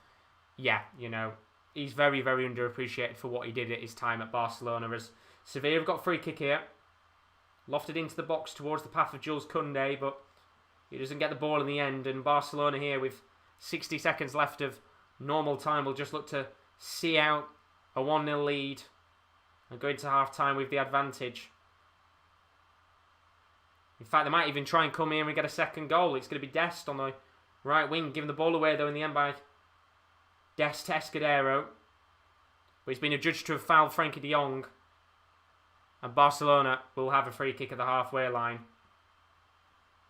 he's very, very underappreciated for what he did at his time at Barcelona. As Sevilla have got free kick here. Lofted into the box towards the path of Jules Koundé, but he doesn't get the ball in the end. And Barcelona here with 60 seconds left of normal time will just look to see out a 1-0 lead and go into half-time with the advantage. In fact, they might even try and come here and get a second goal. It's going to be Dest on the right wing, giving the ball away, though, in the end by Dest to Escudero. But he's been adjudged to have fouled Frankie de Jong. And Barcelona will have a free kick at the halfway line.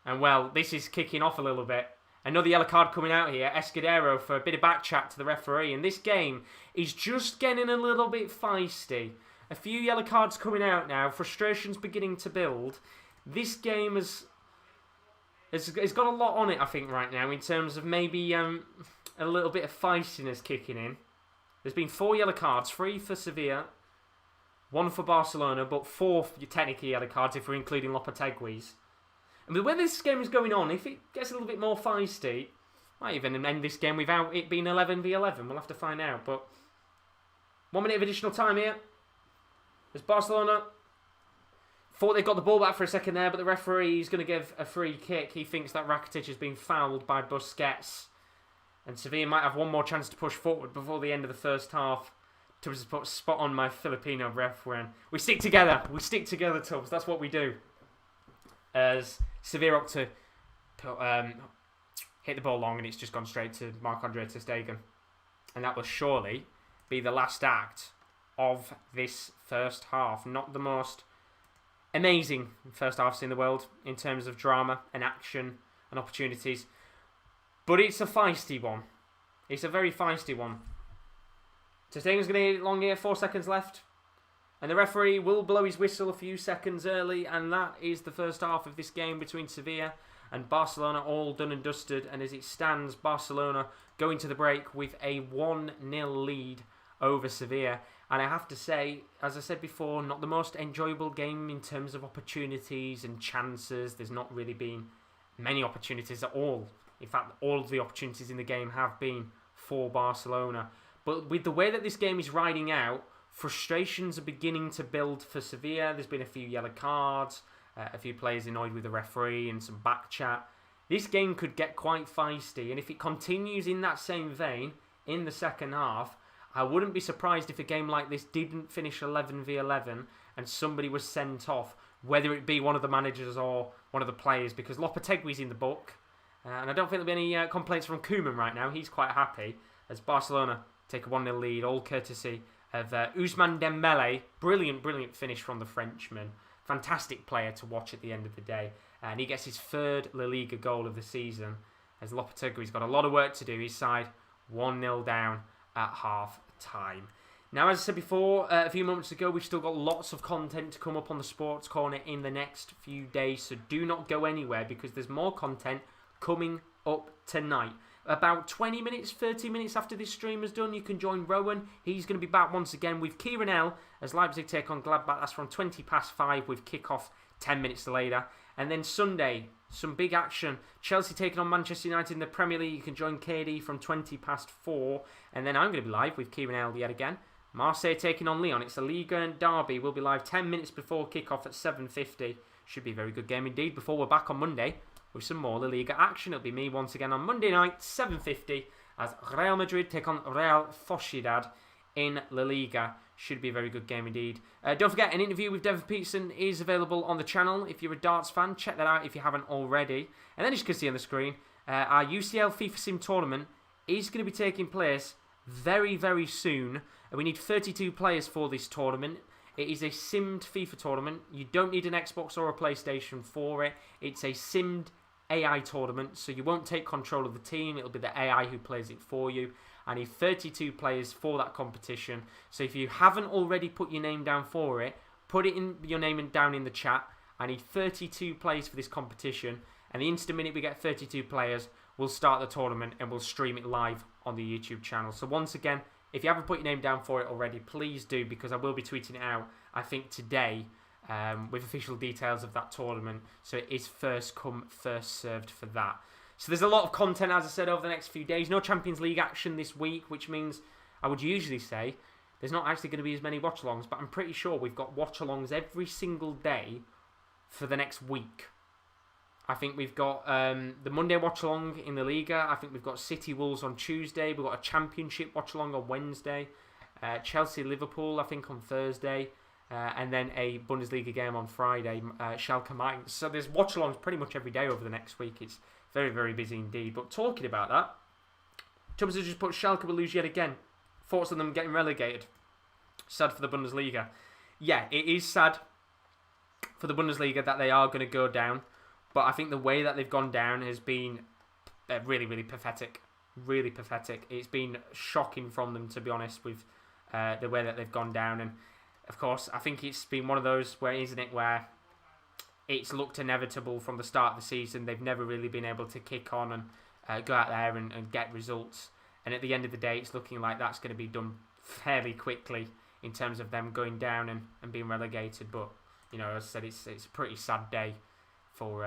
And, this is kicking off a little bit. Another yellow card coming out here. Escudero for a bit of back chat to the referee. And this game is just getting a little bit feisty. A few yellow cards coming out now. Frustration's beginning to build. This game has got a lot on it, I think, right now, in terms of maybe a little bit of feistiness kicking in. There's been 4 yellow cards, 3 for Sevilla, 1 for Barcelona, but 4 technically yellow cards if we're including Lopetegui's. And the way this game is going on, if it gets a little bit more feisty, might even end this game without it being 11v11. We'll have to find out. But 1 minute of additional time here. As Barcelona thought they got the ball back for a second there, but the referee is going to give a free kick. He thinks that Rakitic has been fouled by Busquets. And Sevilla might have one more chance to push forward before the end of the first half. Tubbs has put spot on my Filipino ref when we stick together. We stick together, Tubbs. That's what we do. As Sevilla up to hit the ball long, and it's just gone straight to Marc-Andre ter Stegen. And that will surely be the last act of this first half. Not the most amazing first halves in the world in terms of drama and action and opportunities. But it's a feisty one. It's a very feisty one. Ter Stegen's going to get it long here, 4 seconds left. And the referee will blow his whistle a few seconds early. And that is the first half of this game between Sevilla and Barcelona, all done and dusted. And as it stands, Barcelona going to the break with a 1-0 lead over Sevilla. And I have to say, as I said before, not the most enjoyable game in terms of opportunities and chances. There's not really been many opportunities at all. In fact, all of the opportunities in the game have been for Barcelona. But with the way that this game is riding out, frustrations are beginning to build for Sevilla. There's been a few yellow cards, a few players annoyed with the referee and some back chat. This game could get quite feisty, and if it continues in that same vein in the second half, I wouldn't be surprised if a game like this didn't finish 11v11 and somebody was sent off, whether it be one of the managers or one of the players, because Lopetegui's in the book, and I don't think there'll be any complaints from Koeman right now. He's quite happy as Barcelona take a 1-0 lead, all courtesy of Ousmane Dembele. Brilliant finish from the Frenchman. Fantastic player to watch at the end of the day. And he gets his third La Liga goal of the season, as Lopetegui's got a lot of work to do. His side 1-0 down at half time. Now, as I said before, a few moments ago, we've still got lots of content to come up on the Sports Corner in the next few days, so do not go anywhere because there's more content coming up tonight. About 20 minutes, 30 minutes after this stream is done, you can join Rowan. He's going to be back once again with Kieran L as Leipzig take on Gladbach. That's from 5:20 with kickoff 10 minutes later. And then Sunday, some big action. Chelsea taking on Manchester United in the Premier League. You can join KD from 4:20. And then I'm going to be live with Kieran L yet again. Marseille taking on Lyon. It's a Liga derby. We'll be live 10 minutes before kickoff at 7:50. Should be a very good game indeed before we're back on Monday with some more La Liga action. It'll be me once again on Monday night, 7:50, as Real Madrid take on Real Sociedad in La Liga. Should be a very good game indeed. Don't forget, an interview with Devon Peterson is available on the channel. If you're a darts fan, check that out if you haven't already. And then as you can see on the screen, our UCL FIFA Sim tournament is going to be taking place very soon. And we need 32 players for this tournament. It is a simmed FIFA tournament. You don't need an Xbox or a PlayStation for it. It's a simmed AI tournament, so you won't take control of the team. It'll be the AI who plays it for you. I need 32 players for that competition. So if you haven't already put your name down for it, put your name down in the chat. I need 32 players for this competition. And the instant minute we get 32 players, we'll start the tournament and we'll stream it live on the YouTube channel. So once again, if you haven't put your name down for it already, please do, because I will be tweeting it out, I think, today with official details of that tournament. So it is first come, first served for that. So there's a lot of content, as I said, over the next few days. No Champions League action this week, which means I would usually say there's not actually going to be as many watch-alongs, but I'm pretty sure we've got watch-alongs every single day for the next week. I think we've got the Monday watch-along in the Liga. I think we've got City Wolves on Tuesday. We've got a Championship watch-along on Wednesday. Chelsea Liverpool, I think, on Thursday. And then a Bundesliga game on Friday, Schalke Mainz. So there's watch-alongs pretty much every day over the next week. It's very busy indeed. But talking about that, Chubbs has just put Schalke will lose yet again. Thoughts on them getting relegated? Sad for the Bundesliga. Yeah, it is sad for the Bundesliga that they are going to go down. But I think the way that they've gone down has been really pathetic. Really pathetic. It's been shocking from them, to be honest, with the way that they've gone down. And of course, I think it's been one of those where it's looked inevitable from the start of the season. They've never really been able to kick on and go out there and get results. And at the end of the day, it's looking like that's going to be done fairly quickly in terms of them going down and being relegated. But, you know, as I said, it's a pretty sad day for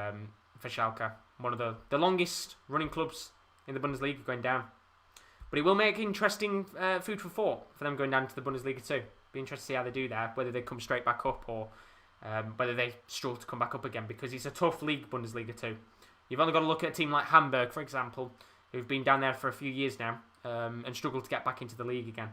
Schalke. One of the longest running clubs in the Bundesliga going down. But it will make interesting food for thought for them going down to the Bundesliga too. Be interested to see how they do there, whether they come straight back up or whether they struggle to come back up again, because it's a tough league, Bundesliga too. You've only got to look at a team like Hamburg, for example, who've been down there for a few years now and struggled to get back into the league again.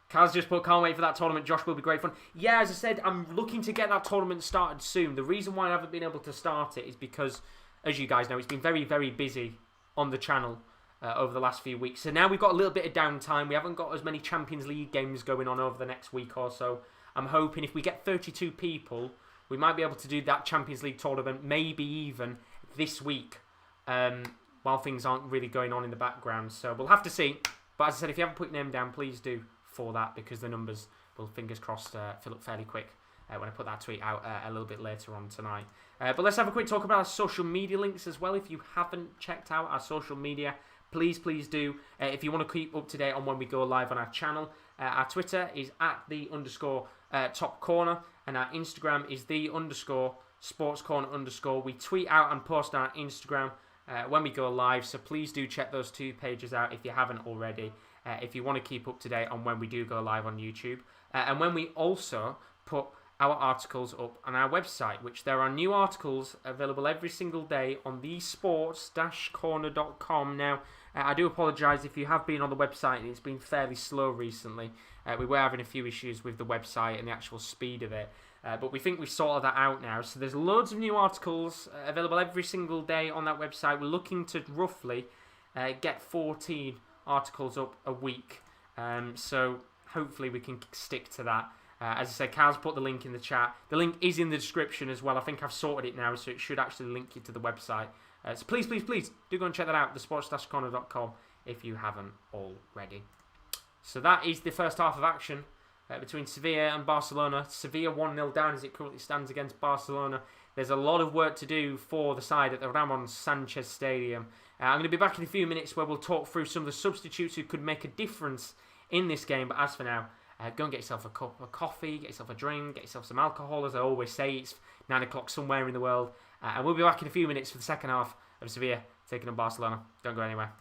Carl's just put, can't wait for that tournament. Josh, will be great fun. Yeah, as I said, I'm looking to get that tournament started soon. The reason why I haven't been able to start it is because, as you guys know, it's been very busy on the channel over the last few weeks. So now we've got a little bit of downtime. We haven't got as many Champions League games going on over the next week or so. I'm hoping if we get 32 people, we might be able to do that Champions League tournament maybe even this week while things aren't really going on in the background. So we'll have to see. But as I said, if you haven't put your name down, please do for that, because the numbers will, fingers crossed, fill up fairly quick when I put that tweet out a little bit later on tonight. But let's have a quick talk about our social media links as well. If you haven't checked out our social media please do, if you want to keep up to date on when we go live on our channel, our Twitter is at @the_top corner, and our Instagram is _sportscorner_. We tweet out and post on our Instagram when we go live, so please do check those two pages out if you haven't already, if you want to keep up to date on when we do go live on YouTube. And when we also put our articles up on our website, which there are new articles available every single day on thesports-corner.com. Now, I do apologise if you have been on the website and it's been fairly slow recently. We were having a few issues with the website and the actual speed of it. But we think we've sorted that out now. So there's loads of new articles available every single day on that website. We're looking to roughly get 14 articles up a week. So hopefully we can stick to that. As I said, Carl's put the link in the chat. The link is in the description as well. I think I've sorted it now, so it should actually link you to the website. So please do go and check that out, thesports-corner.com, if you haven't already. So that is the first half of action between Sevilla and Barcelona. Sevilla 1-0 down as it currently stands against Barcelona. There's a lot of work to do for the side at the Ramon Sanchez Stadium. I'm going to be back in a few minutes where we'll talk through some of the substitutes who could make a difference in this game. But as for now, go and get yourself a cup of coffee, get yourself a drink, get yourself some alcohol. As I always say, it's 9 o'clock somewhere in the world. And we'll be back in a few minutes for the second half of Sevilla taking on Barcelona. Don't go anywhere.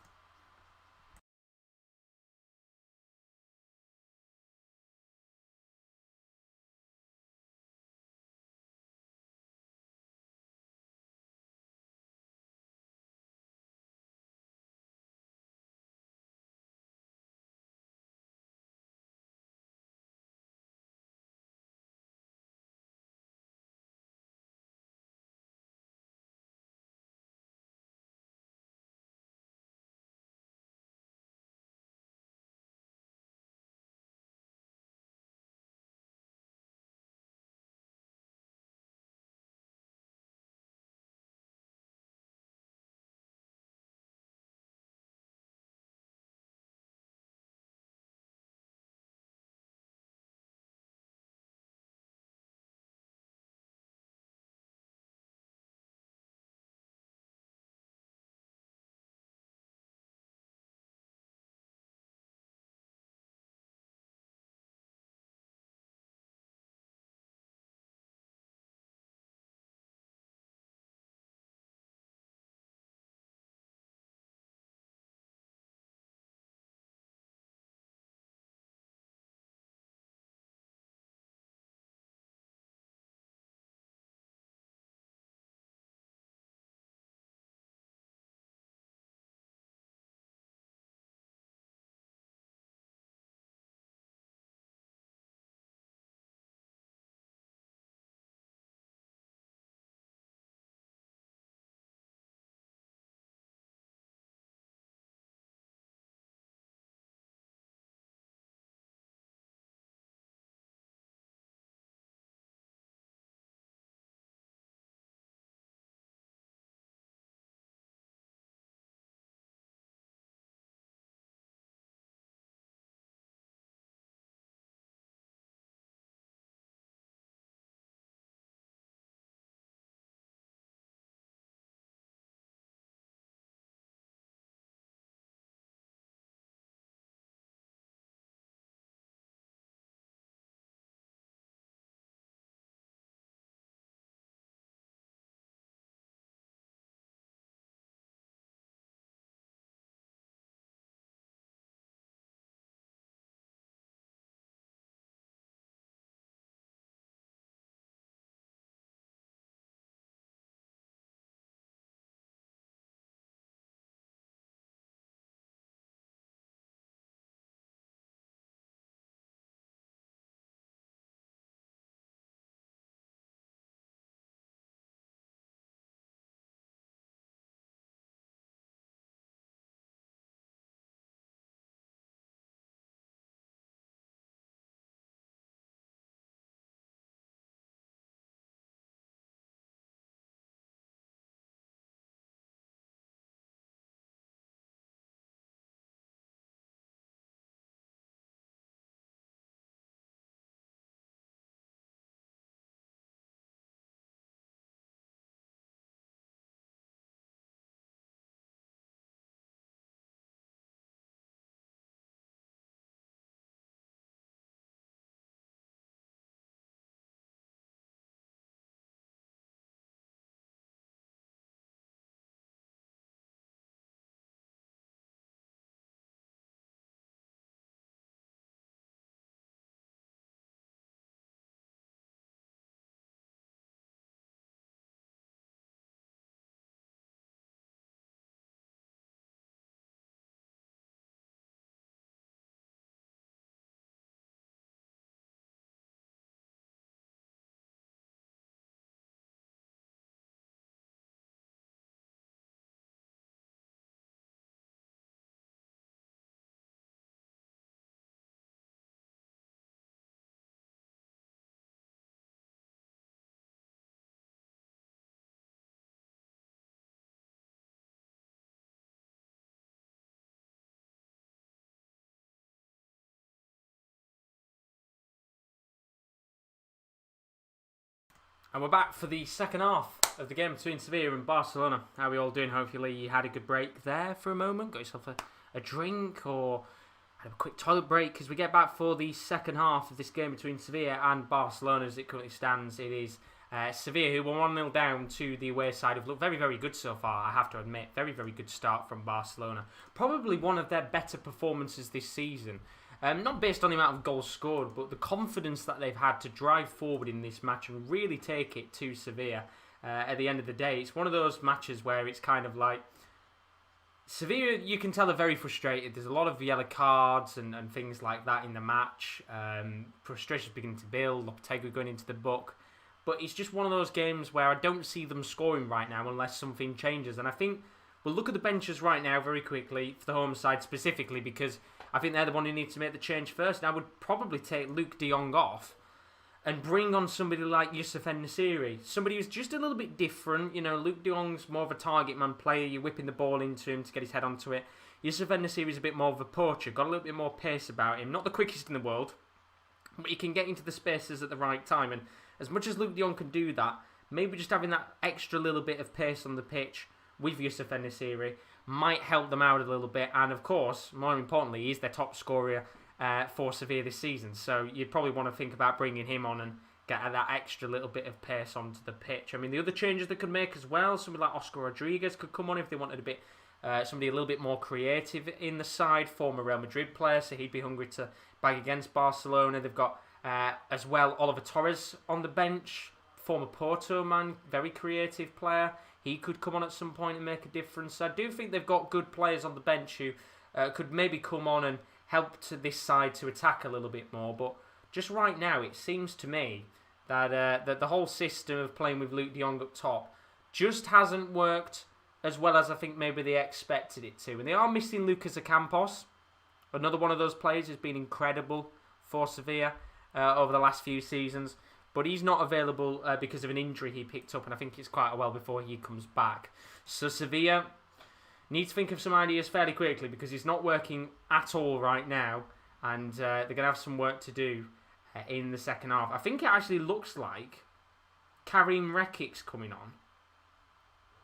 And we're back for the second half of the game between Sevilla and Barcelona. How are we all doing? Hopefully you had a good break there for a moment. Got yourself a drink or had a quick toilet break as we get back for the second half of this game between Sevilla and Barcelona. As it currently stands, it is Sevilla who were 1-0 down to the away side. Have looked very, very good so far, I have to admit. Very, very good start from Barcelona. Probably one of their better performances this season. Not based on the amount of goals scored, but the confidence that they've had to drive forward in this match and really take it to Sevilla at the end of the day. It's one of those matches where it's kind of like Sevilla, you can tell they're very frustrated. There's a lot of yellow cards and things like that in the match. Frustration's beginning to build. Lopetegui going into the book. But it's just one of those games where I don't see them scoring right now unless something changes. And I think we'll look at the benches right now very quickly for the home side specifically because I think they're the one who needs to make the change first. And I would probably take Luke de Jong off and bring on somebody like Yusuf Nassiri. Somebody who's just a little bit different. You know, Luke de Jong's more of a target man player. You're whipping the ball into him to get his head onto it. Yusuf Nassiri's a bit more of a poacher. Got a little bit more pace about him. Not the quickest in the world, but he can get into the spaces at the right time. And as much as Luke de Jong can do that, maybe just having that extra little bit of pace on the pitch with Yusuf Nassiri might help them out a little bit. And of course, more importantly, he's their top scorer for Sevilla this season. So you'd probably want to think about bringing him on and get that extra little bit of pace onto the pitch. I mean, the other changes they could make as well, somebody like Oscar Rodriguez could come on if they wanted a bit, somebody a little bit more creative in the side, former Real Madrid player, so he'd be hungry to bag against Barcelona. They've got as well Oliver Torres on the bench, former Porto man, very creative player. He could come on at some point and make a difference. So I do think they've got good players on the bench who could maybe come on and help to this side to attack a little bit more. But just right now, it seems to me that that the whole system of playing with Luke de Jong up top just hasn't worked as well as I think maybe they expected it to. And they are missing Lucas Ocampos, another one of those players who's been incredible for Sevilla over the last few seasons. But he's not available because of an injury he picked up, and I think it's quite a while before he comes back. So Sevilla needs to think of some ideas fairly quickly because it's not working at all right now, and they're going to have some work to do in the second half. I think it actually looks like Karim Rekik's coming on,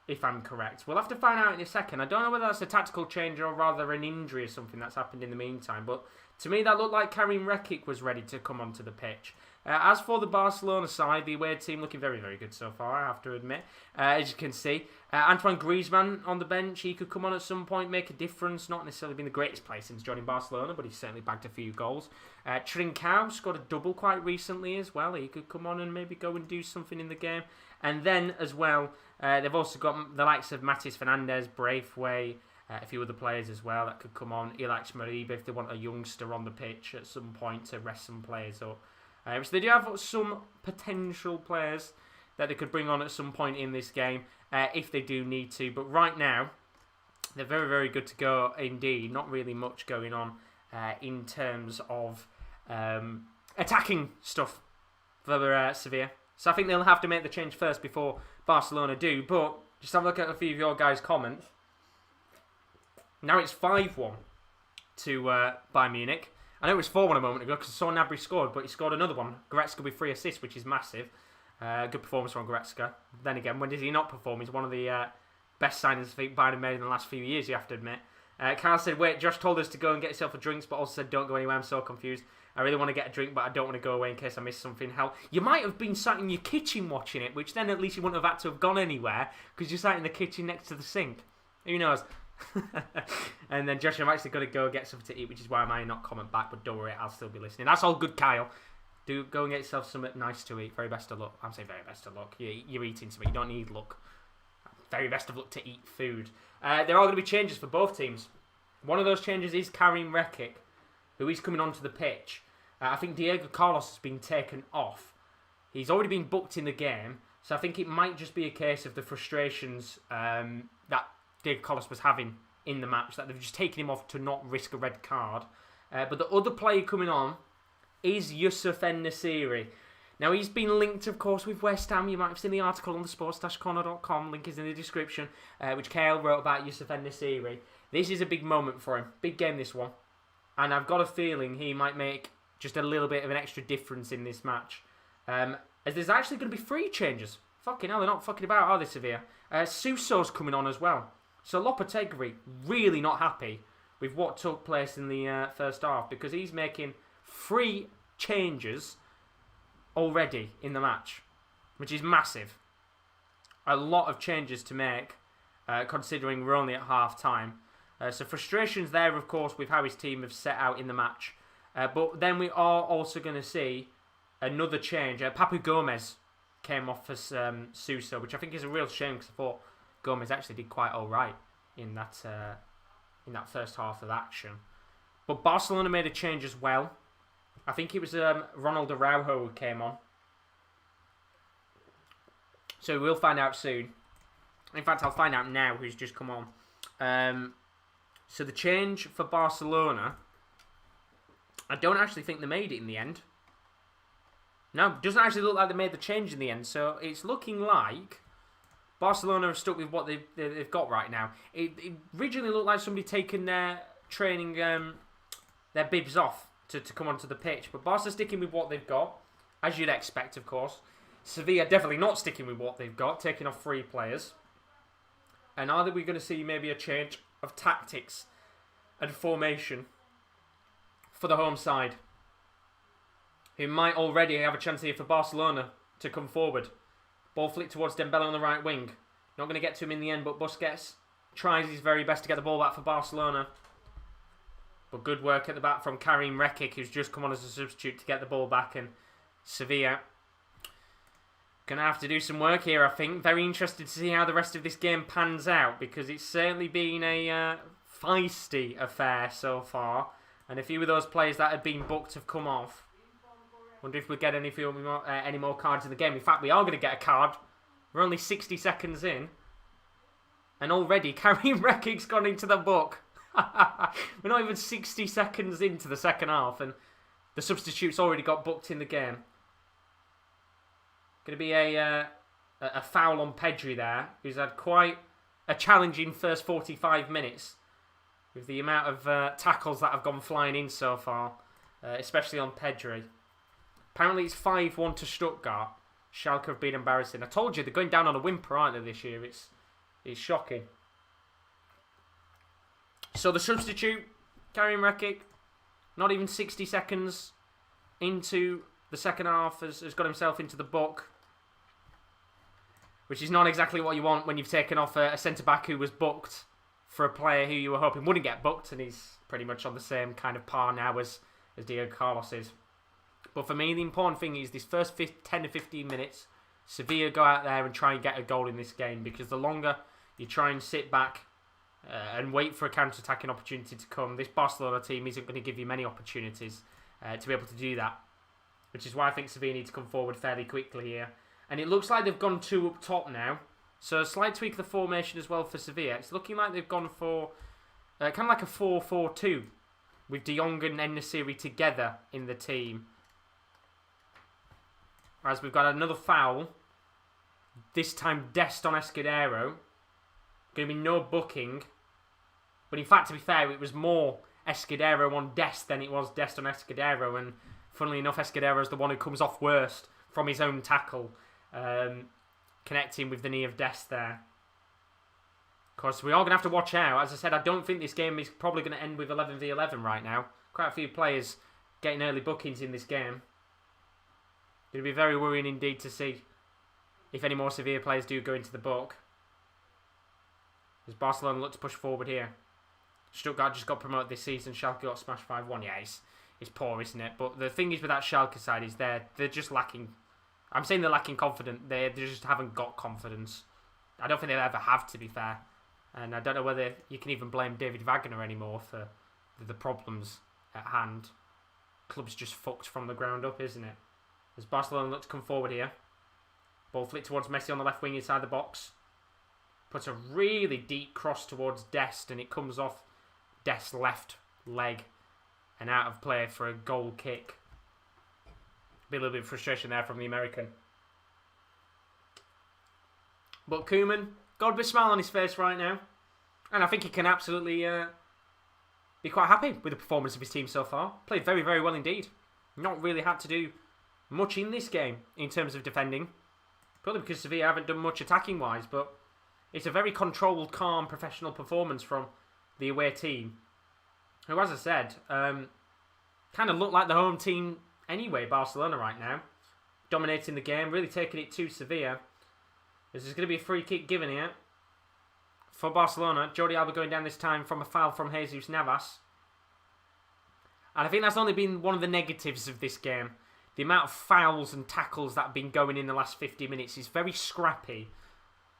if I'm correct. We'll have to find out in a second. I don't know whether that's a tactical change or rather an injury or something that's happened in the meantime, but to me that looked like Karim Rekik was ready to come onto the pitch. As for the Barcelona side, the away team looking very, very good so far, I have to admit. As you can see, Antoine Griezmann on the bench, he could come on at some point, make a difference. Not necessarily been the greatest player since joining Barcelona, but he's certainly bagged a few goals. Trincao scored a double quite recently as well. He could come on and maybe go and do something in the game. And then as well, they've also got the likes of Matis Fernandes, Braithwaite, a few other players as well that could come on. Ilaix Mariba if they want a youngster on the pitch at some point to rest some players up. So they do have some potential players that they could bring on at some point in this game if they do need to. But right now, they're very, very good to go indeed. Not really much going on in terms of attacking stuff for Sevilla. So I think they'll have to make the change first before Barcelona do. But just have a look at a few of your guys' comments. Now it's 5-1 to Bayern Munich. I know it was 4-1 a moment ago because I saw Gnabry scored, but he scored another one. Goretzka with 3 assists, which is massive. Good performance from Goretzka. Then again, when does he not perform? He's one of the best signings I think Bayern have made in the last few years, you have to admit. Carl said, wait, Josh told us to go and get yourself a drink, but also said don't go anywhere. I'm so confused. I really want to get a drink, but I don't want to go away in case I miss something. Hell, you might have been sat in your kitchen watching it, which then at least you wouldn't have had to have gone anywhere because you sat in the kitchen next to the sink. Who knows? And then Josh, I'm actually going to go get something to eat, which is why I might not comment back, but don't worry, I'll still be listening. That's all good, Kyle. Do go and get yourself something nice to eat. Very best of luck. I'm saying very best of luck. You're eating something. You don't need luck. Very best of luck to eat food. There are going to be changes for both teams. One of those changes is Karim Rekik, who is coming onto the pitch. I think Diego Carlos has been taken off. He's already been booked in the game, so I think it might just be a case of the frustrations that Diego Carlos was having in the match, that they've just taken him off to not risk a red card. But the other player coming on is Yusuf Nassiri. Now, he's been linked, of course, with West Ham. You might have seen the article on the sports-corner.com. Link is in the description, which Kale wrote about Yusuf Nassiri. This is a big moment for him. Big game, this one. And I've got a feeling he might make just a little bit of an extra difference in this match. as there's actually going to be 3 changes. Fucking hell, they're not fucking about, are they, Sevilla? Suso's coming on as well. So Lopetegui really not happy with what took place in the first half, because he's making 3 changes already in the match, which is massive. A lot of changes to make, considering we're only at half time. So frustrations there, of course, with how his team have set out in the match. But then we are also going to see another change. Papu Gomez came off for Suso, which I think is a real shame, because I thought Gomez actually did quite all right in that first half of action. But Barcelona made a change as well. I think it was Ronald Araujo who came on. So we'll find out soon. In fact, I'll find out now who's just come on. So the change for Barcelona, I don't actually think they made it in the end. No, it doesn't actually look like they made the change in the end. So it's looking like Barcelona are stuck with what they've got right now. It originally looked like somebody taking their training, their bibs off to come onto the pitch. But Barca sticking with what they've got, as you'd expect, of course. Sevilla definitely not sticking with what they've got, taking off 3 players. And are we going to see maybe a change of tactics and formation for the home side, who might already have a chance here for Barcelona to come forward? Ball flicked towards Dembele on the right wing. Not going to get to him in the end, but Busquets tries his very best to get the ball back for Barcelona. But good work at the back from Karim Rekic, who's just come on as a substitute to get the ball back. And Sevilla going to have to do some work here, I think. Very interested to see how the rest of this game pans out, because it's certainly been a feisty affair so far. And a few of those players that had been booked have come off. Wonder if we get any more cards in the game. In fact, we are going to get a card. We're only 60 seconds in. And already, Karim Rekic's gone into the book. We're not even 60 seconds into the second half, and the substitute's already got booked in the game. Going to be a foul on Pedri there, who's had quite a challenging first 45 minutes with the amount of tackles that have gone flying in so far, especially on Pedri. Apparently it's 5-1 to Stuttgart. Schalke have been embarrassing. I told you, they're going down on a whimper, aren't they, this year? It's shocking. So the substitute, Karim Rekic, not even 60 seconds into the second half, has got himself into the book, which is not exactly what you want when you've taken off a centre-back who was booked for a player who you were hoping wouldn't get booked, and he's pretty much on the same kind of par now as Diego Carlos is. But for me, the important thing is this first 10 to 15 minutes, Sevilla go out there and try and get a goal in this game, because the longer you try and sit back and wait for a counter-attacking opportunity to come, this Barcelona team isn't going to give you many opportunities to be able to do that, which is why I think Sevilla need to come forward fairly quickly here. And it looks like they've gone 2 up top now, so a slight tweak of the formation as well for Sevilla. It's looking like they've gone for kind of like a 4-4-2 with De Jong and Nassiri together in the team. As we've got another foul, this time Dest on Escudero. Going to be no booking. But in fact, to be fair, it was more Escudero on Dest than it was Dest on Escudero. And funnily enough, Escudero is the one who comes off worst from his own tackle, connecting with the knee of Dest there. Of course, we are going to have to watch out. As I said, I don't think this game is probably going to end with 11v11 right now. Quite a few players getting early bookings in this game. It would be very worrying indeed to see if any more Sevilla players do go into the book. As Barcelona look to push forward here. Stuttgart just got promoted this season. Schalke got smashed 5-1. Yeah, it's poor, isn't it? But the thing is with that Schalke side is they're just lacking. I'm saying they're lacking confidence. They just haven't got confidence. I don't think they'll ever have, to be fair. And I don't know whether you can even blame David Wagner anymore for the problems at hand. Club's just fucked from the ground up, isn't it? As Barcelona look to come forward here. Ball flicked towards Messi on the left wing inside the box. Puts a really deep cross towards Dest, and it comes off Dest's left leg and out of play for a goal kick. Be a little bit of frustration there from the American. But Koeman, got a big smile on his face right now. And I think he can absolutely be quite happy with the performance of his team so far. Played very, very well indeed. Not really had to do much in this game in terms of defending. Probably because Sevilla haven't done much attacking-wise, but it's a very controlled, calm, professional performance from the away team, who, as I said, kind of look like the home team anyway, Barcelona right now. Dominating the game, really taking it to Sevilla. This is going to be a free kick given here for Barcelona. Jordi Alba going down this time from a foul from Jesus Navas. And I think that's only been one of the negatives of this game. The amount of fouls and tackles that have been going in the last 50 minutes is very scrappy.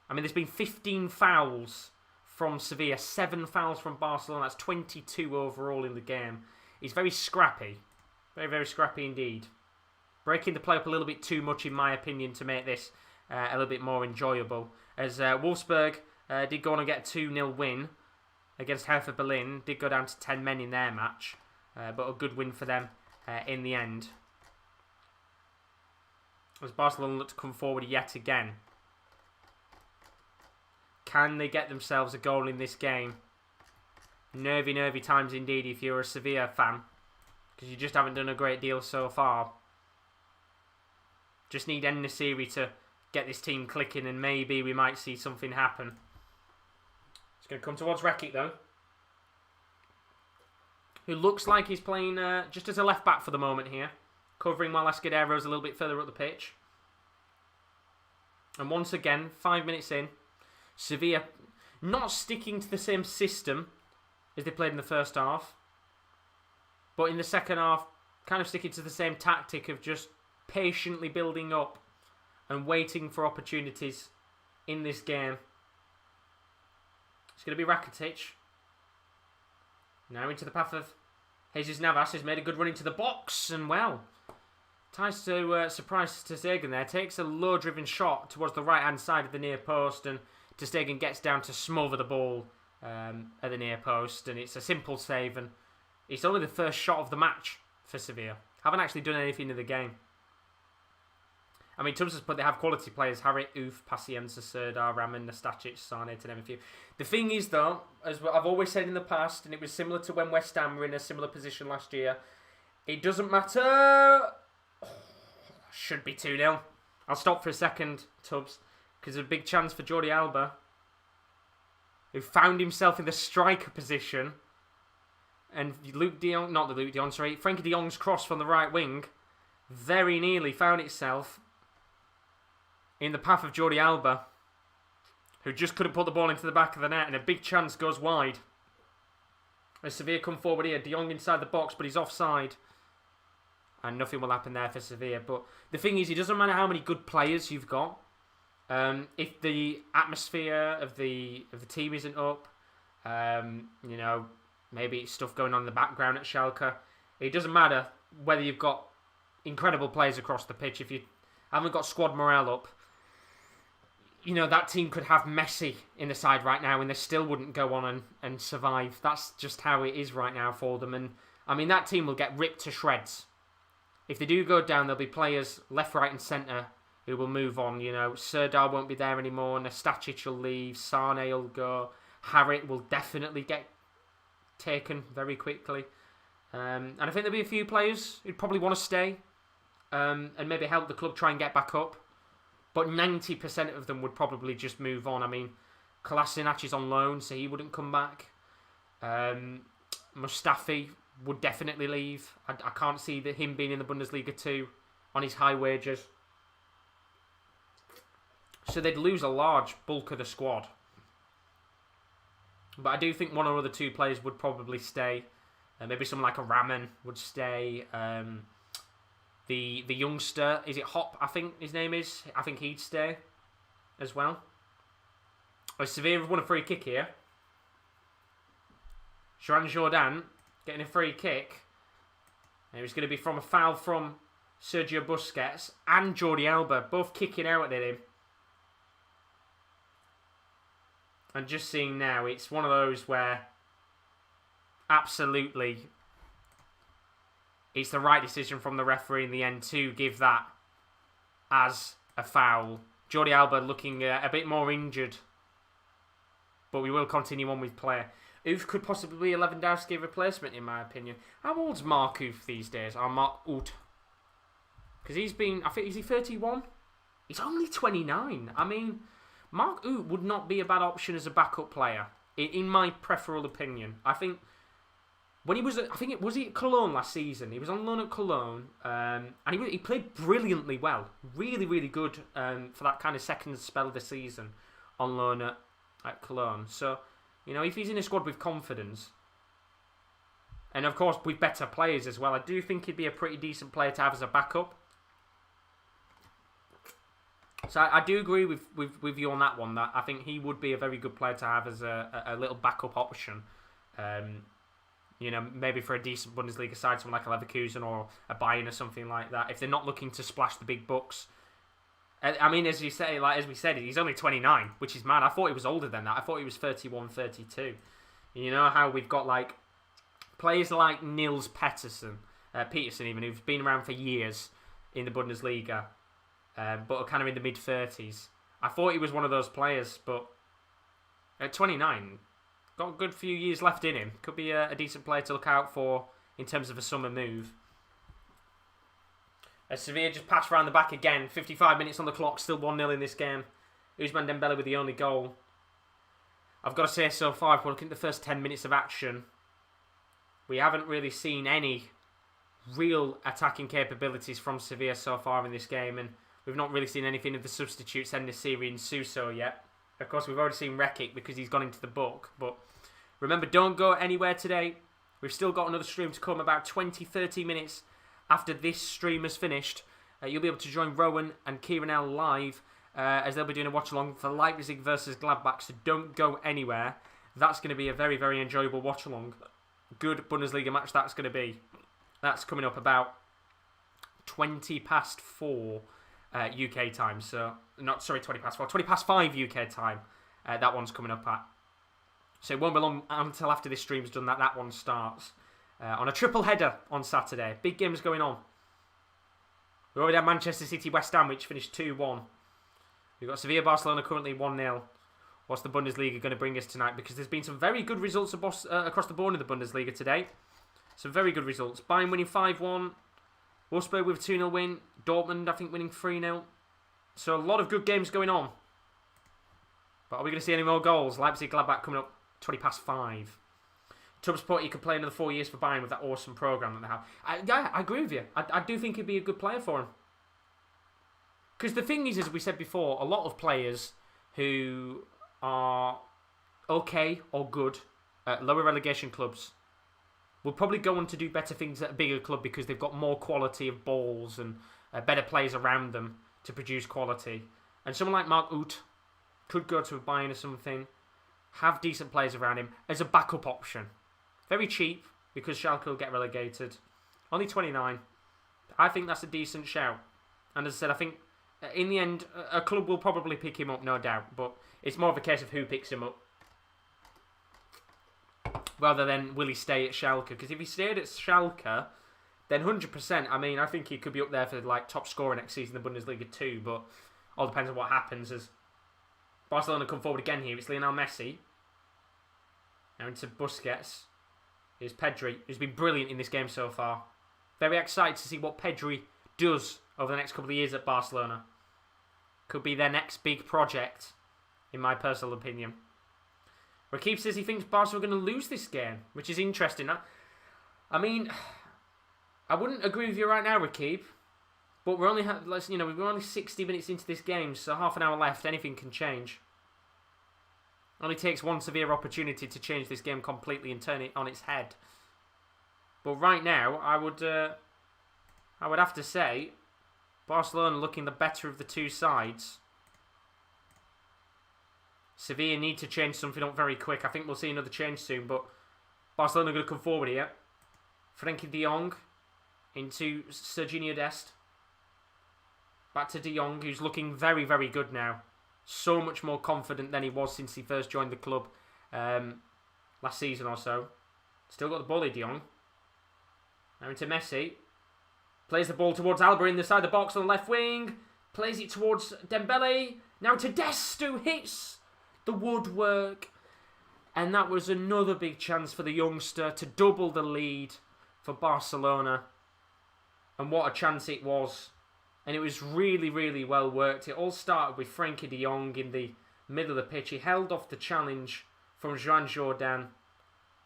I mean, there's been 15 fouls from Sevilla, 7 fouls from Barcelona. That's 22 overall in the game. It's very scrappy. Very, very scrappy indeed. Breaking the play up a little bit too much, in my opinion, to make this a little bit more enjoyable. As Wolfsburg did go on and get a 2-0 win against Hertha Berlin. Did go down to 10 men in their match. But a good win for them in the end. As Barcelona look to come forward yet again. Can they get themselves a goal in this game? Nervy, nervy times indeed if you're a Sevilla fan. Because you just haven't done a great deal so far. Just need Nassiri to get this team clicking and maybe we might see something happen. It's going to come towards Rekic though. Who looks like he's playing just as a left back for the moment here. Covering while Escudero's a little bit further up the pitch. And once again, 5 minutes in, Sevilla not sticking to the same system as they played in the first half. But in the second half, kind of sticking to the same tactic of just patiently building up and waiting for opportunities in this game. It's going to be Rakitic. Now into the path of Jesus Navas, has made a good run into the box, and well, tries to surprise ter Stegen there, takes a low-driven shot towards the right-hand side of the near post, and ter Stegen gets down to smother the ball at the near post, and it's a simple save, and it's only the first shot of the match for Sevilla. Haven't actually done anything in the game. I mean, Tubbs has put they have quality players: Harit, Oof, Pacienza, Serdar, Raman, Nastacic, Sane, to name a few. The thing is, though, as I've always said in the past, and it was similar to when West Ham were in a similar position last year, it doesn't matter. Should be 2-0. I'll stop for a second, Tubbs, because there's a big chance for Jordi Alba, who found himself in the striker position, and Frenkie de Jong's cross from the right wing very nearly found itself in the path of Jordi Alba, who just couldn't put the ball into the back of the net, and a big chance goes wide. As Sevilla come forward here, De Jong inside the box, but he's offside. And nothing will happen there for Sevilla. But the thing is, it doesn't matter how many good players you've got. If the atmosphere of the team isn't up, you know, maybe it's stuff going on in the background at Schalke. It doesn't matter whether you've got incredible players across the pitch. If you haven't got squad morale up, you know, that team could have Messi in the side right now and they still wouldn't go on and survive. That's just how it is right now for them. And, I mean, that team will get ripped to shreds. If they do go down, there'll be players left, right and centre who will move on. You know, Serdar won't be there anymore. Nastacic will leave. Sane will go. Harit will definitely get taken very quickly. And I think there'll be a few players who'd probably want to stay and maybe help the club try and get back up. But 90% of them would probably just move on. I mean, Kolasinac is on loan, so he wouldn't come back. Mustafi would definitely leave. I can't see him being in the Bundesliga too on his high wages. So they'd lose a large bulk of the squad. But I do think one or other two players would probably stay. Maybe someone like a Raman would stay. The youngster, is it Hop, I think his name is? I think he'd stay as well. Sevilla have won a free kick here. Sharan Jordan getting a free kick. And it was going to be from a foul from Sergio Busquets and Jordi Alba, both kicking out at him. And just seeing now, it's one of those where absolutely it's the right decision from the referee in the end to give that as a foul. Jordi Alba looking a bit more injured. But we will continue on with play. Oof could possibly be a Lewandowski replacement, in my opinion. How old's Mark Oof these days? Mark Oot. Because he's been, I think, is he 31? He's only 29. I mean, Mark Uth would not be a bad option as a backup player, in my preferable opinion. I think when he was, was he at Cologne last season? He was on loan at Cologne, and he played brilliantly well, really, really good for that kind of second spell of the season on loan at Cologne. So, if he's in a squad with confidence, and of course with better players as well, I do think he'd be a pretty decent player to have as a backup. So I do agree with you on that one, that I think he would be a very good player to have as a little backup option. Maybe for a decent Bundesliga side, someone like a Leverkusen or a Bayern or something like that, if they're not looking to splash the big bucks. I mean, as we said, he's only 29, which is mad. I thought he was older than that. I thought he was 31, 32. You know how we've got like players like Nils Peterson even, who've been around for years in the Bundesliga, but are kind of in the mid-30s. I thought he was one of those players, but at 29, got a good few years left in him. Could be a decent player to look out for in terms of a summer move. As Sevilla just passed around the back again. 55 minutes on the clock, still 1-0 in this game. Ousmane Dembele with the only goal. I've got to say, so far, if we're looking at the first 10 minutes of action, we haven't really seen any real attacking capabilities from Sevilla so far in this game, and we've not really seen anything of the substitutes, Nassiri and Suso yet. Of course, we've already seen Rekic because he's gone into the book, but remember, don't go anywhere today. We've still got another stream to come about 20-30 minutes after this stream has finished. You'll be able to join Rowan and Kieran L live as they'll be doing a watch-along for Leipzig versus Gladbach, so don't go anywhere. That's going to be a very, very enjoyable watch-along. Good Bundesliga match that's going to be. That's coming up about 20 past 4 UK time. 20 past 5 UK time. That one's coming up at. So it won't be long until after this stream's done that one starts. On a triple header on Saturday. Big games going on. We already had Manchester City West Ham, which finished 2-1. We've got Sevilla Barcelona currently 1-0. What's the Bundesliga going to bring us tonight? Because there's been some very good results across the board in the Bundesliga today. Some very good results. Bayern winning 5-1. Wolfsburg with a 2-0 win. Dortmund, I think, winning 3-0. So a lot of good games going on. But are we going to see any more goals? Leipzig Gladbach coming up 20 past 5. Tubsport, you could play another 4 years for Bayern with that awesome programme that they have. I agree with you. I do think he'd be a good player for him. Because the thing is, as we said before, a lot of players who are okay or good at lower relegation clubs will probably go on to do better things at a bigger club because they've got more quality of balls and better players around them to produce quality. And someone like Mark Uth could go to a Bayern or something, have decent players around him as a backup option. Very cheap because Schalke will get relegated. Only 29. I think that's a decent shout. And as I said, I think in the end, a club will probably pick him up, no doubt. But it's more of a case of who picks him up, rather than will he stay at Schalke. Because if he stayed at Schalke, then 100%, I think he could be up there for like top scorer next season in the Bundesliga too. But all depends on what happens. As Barcelona come forward again here, it's Lionel Messi. Now into Busquets. Here's Pedri, who's been brilliant in this game so far. Very excited to see what Pedri does over the next couple of years at Barcelona. Could be their next big project, in my personal opinion. Rakib says he thinks Barca are going to lose this game, which is interesting. I wouldn't agree with you right now, Rakib. But we're only 60 minutes into this game, so half an hour left. Anything can change. Only takes one severe opportunity to change this game completely and turn it on its head. But right now, I would have to say, Barcelona looking the better of the two sides. Sevilla need to change something up very quick. I think we'll see another change soon, but Barcelona are going to come forward here. Frenkie de Jong into Serginho Dest. Back to de Jong, who's looking very, very good now. So much more confident than he was since he first joined the club last season or so. Still got the ball here, de Jong. Now into Messi. Plays the ball towards Alba in the side of the box on the left wing. Plays it towards Dembele. Now to Dest, who hits the woodwork. And that was another big chance for the youngster to double the lead for Barcelona. And what a chance it was. And it was really, really well worked. It all started with Frankie de Jong in the middle of the pitch. He held off the challenge from Joan Jordan.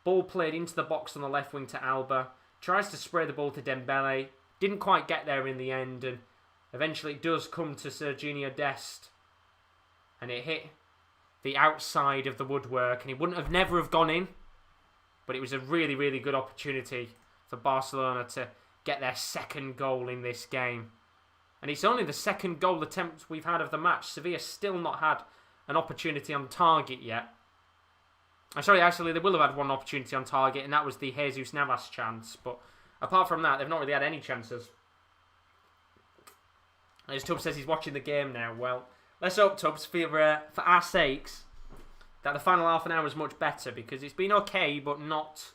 Ball played into the box on the left wing to Alba. Tries to spray the ball to Dembele. Didn't quite get there in the end. And eventually it does come to Sergiño Dest. And it hit the outside of the woodwork. And it wouldn't have never have gone in. But it was a really, really good opportunity for Barcelona to get their second goal in this game. And it's only the second goal attempt we've had of the match. Sevilla still not had an opportunity on target yet. I'm sorry, actually, they will have had one opportunity on target, and that was the Jesus Navas chance. But apart from that, they've not really had any chances. As Tubbs says he's watching the game now. Well, let's hope, Tubbs, for our sakes, that the final half an hour is much better, because it's been okay, but not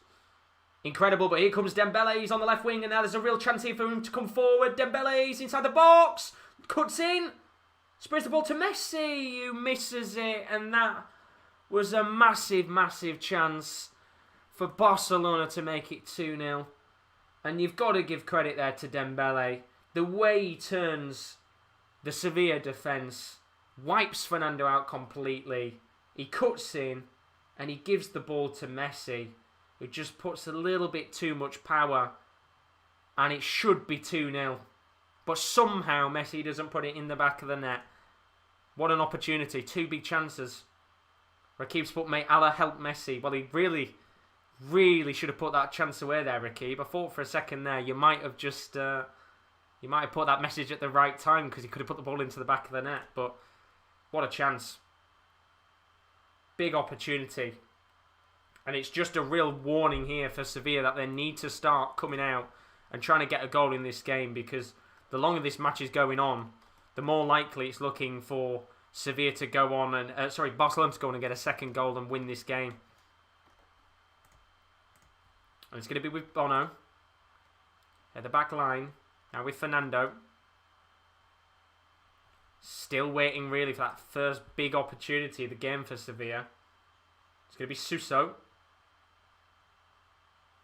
incredible. But here comes Dembele. He's on the left wing, and now there's a real chance here for him to come forward. Dembele's inside the box. Cuts in. Sprays the ball to Messi, who misses it. And that was a massive, massive chance for Barcelona to make it 2-0. And you've got to give credit there to Dembele. The way he turns the Sevilla defence, wipes Fernando out completely. He cuts in, and he gives the ball to Messi. It just puts a little bit too much power, and it should be 2-0. But somehow Messi doesn't put it in the back of the net. What an opportunity. 2 big chances. Rakib's put, mate, Allah help Messi. Well, he really, really should have put that chance away there, Rakib. I thought for a second there you might have just, you might have put that message at the right time, because he could have put the ball into the back of the net. But what a chance. Big opportunity. And it's just a real warning here for Sevilla that they need to start coming out and trying to get a goal in this game, because the longer this match is going on, the more likely it's looking for Sevilla to go on and... Barcelona to go on and get a second goal and win this game. And it's going to be with Bono at the back line. Now with Fernando. Still waiting really for that first big opportunity of the game for Sevilla. It's going to be Suso.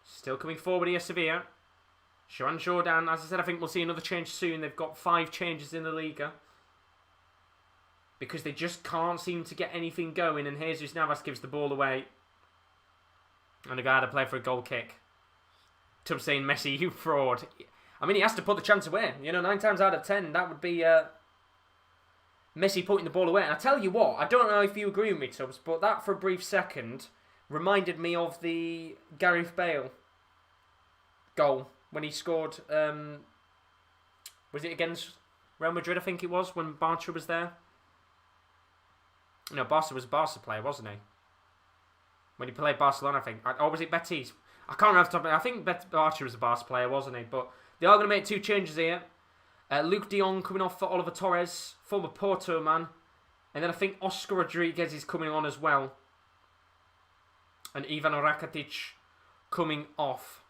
Still coming forward here, Sevilla. Joan Jordan, as I said, I think we'll see another change soon. They've got 5 changes in the Liga, because they just can't seem to get anything going, and Jesus Navas gives the ball away. And a guy had to play for a goal kick. Tubbs saying, Messi, you fraud. I mean, he has to put the chance away. 9 times out of 10, that would be Messi putting the ball away. And I tell you what, I don't know if you agree with me, Tubbs, but that for a brief second reminded me of the Gareth Bale goal when he scored. Was it against Real Madrid, I think it was, when Barca was there? No, Barca was a Barca player, wasn't he? When he played Barcelona, I think. Or was it Betis? I can't remember off the top of my head. I think Barca was a Barca player, wasn't he? But they are going to make 2 changes here. Luke de Jong coming off for Oliver Torres, former Porto man. And then I think Oscar Rodriguez is coming on as well. And Ivan Rakitic coming off.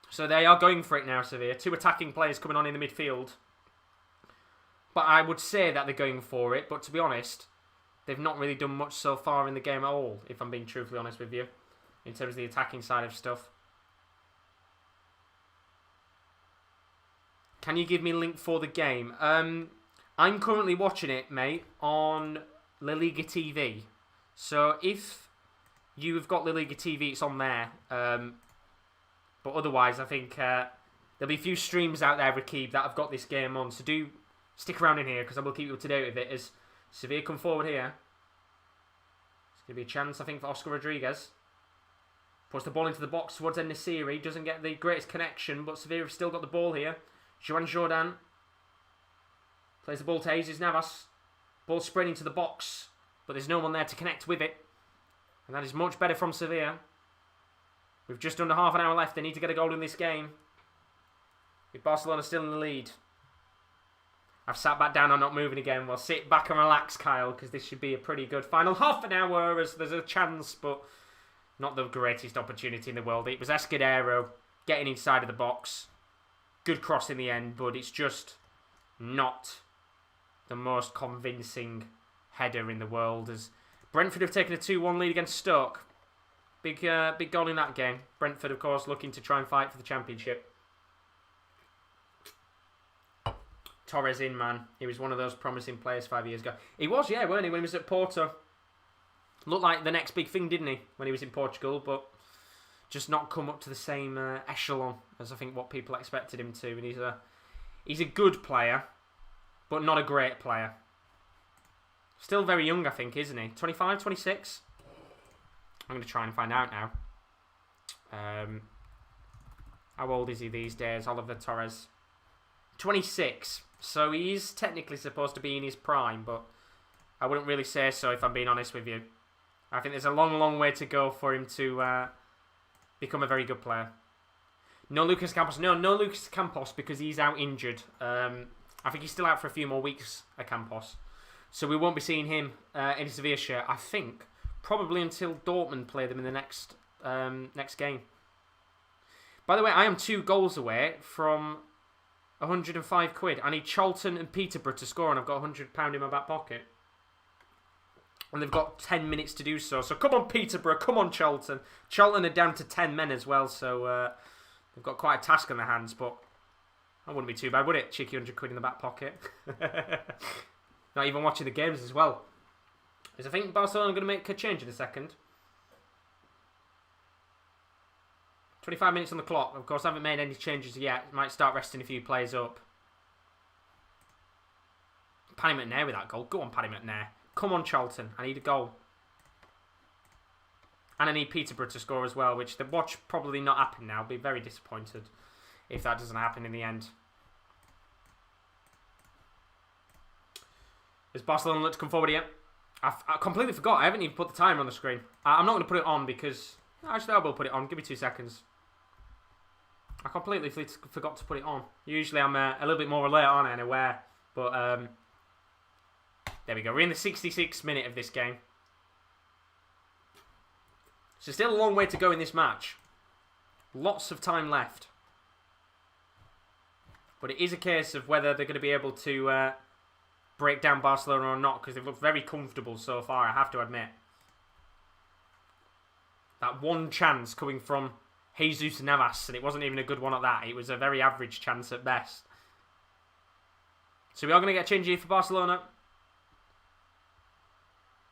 So they are going for it now, Sevilla. 2 attacking players coming on in the midfield. But I would say that they're going for it. But to be honest, they've not really done much so far in the game at all, if I'm being truthfully honest with you, in terms of the attacking side of stuff. Can you give me a link for the game? I'm currently watching it, mate, on La Liga TV. So if you've got La Liga TV, it's on there. But otherwise, I think there'll be a few streams out there, Rakib, that have got this game on. So do stick around in here, because I will keep you up to date with it as Sevilla come forward here. It's going to be a chance, I think, for Oscar Rodriguez. Puts the ball into the box towards Nassiri. Doesn't get the greatest connection, but Sevilla have still got the ball here. Joan Jordan plays the ball to Jesus Navas. Ball spreading to the box, but there's no one there to connect with it. And that is much better from Sevilla. With just under half an hour left, they need to get a goal in this game. With Barcelona still in the lead. I've sat back down, I'm not moving again. Well, sit back and relax, Kyle, because this should be a pretty good final half an hour, as there's a chance, but not the greatest opportunity in the world. It was Escudero getting inside of the box. Good cross in the end, but it's just not the most convincing header in the world, as Brentford have taken a 2-1 lead against Stoke. Big goal in that game. Brentford, of course, looking to try and fight for the championship. Torres in, man. He was one of those promising players 5 years ago. He was, yeah, weren't he, when he was at Porto? Looked like the next big thing, didn't he, when he was in Portugal, but just not come up to the same echelon as I think what people expected him to. And he's a good player, but not a great player. Still very young, I think, isn't he? 25, 26? I'm going to try and find out now. How old is he these days, Oliver Torres? 26. So he is technically supposed to be in his prime, but I wouldn't really say so if I'm being honest with you. I think there's a long, long way to go for him to become a very good player. No Lucas Campos. No Lucas Campos because he's out injured. I think he's still out for a few more weeks, Campos. So we won't be seeing him in a Sevilla shirt, I think. Probably until Dortmund play them in the next game. By the way, I am 2 goals away from 105 quid. I need Charlton and Peterborough to score, and I've got £100 in my back pocket. And they've got 10 minutes to do so. So come on, Peterborough. Come on, Charlton. Charlton are down to 10 men as well, so they've got quite a task on their hands, but that wouldn't be too bad, would it? Cheeky £100 in the back pocket. Not even watching the games as well. Is I think Barcelona going to make a change in a second. 25 minutes on the clock. Of course, I haven't made any changes yet. Might start resting a few players up. Paddy McNair with that goal. Go on, Paddy McNair. Come on, Charlton. I need a goal. And I need Peterborough to score as well, which the watch probably not happen now. I'll be very disappointed if that doesn't happen in the end. Has Barcelona looked to come forward here? I completely forgot. I haven't even put the timer on the screen. I'm not going to put it on because... Actually, I will put it on. Give me 2 seconds. I completely forgot to put it on. Usually I'm a little bit more alert on it and aware. But there we go. We're in the 66th minute of this game. So still a long way to go in this match. Lots of time left. But it is a case of whether they're going to be able to break down Barcelona or not, because they've looked very comfortable so far, I have to admit. That one chance coming from Jesus Navas, and it wasn't even a good one at that. It was a very average chance at best. So we are going to get a change here for Barcelona.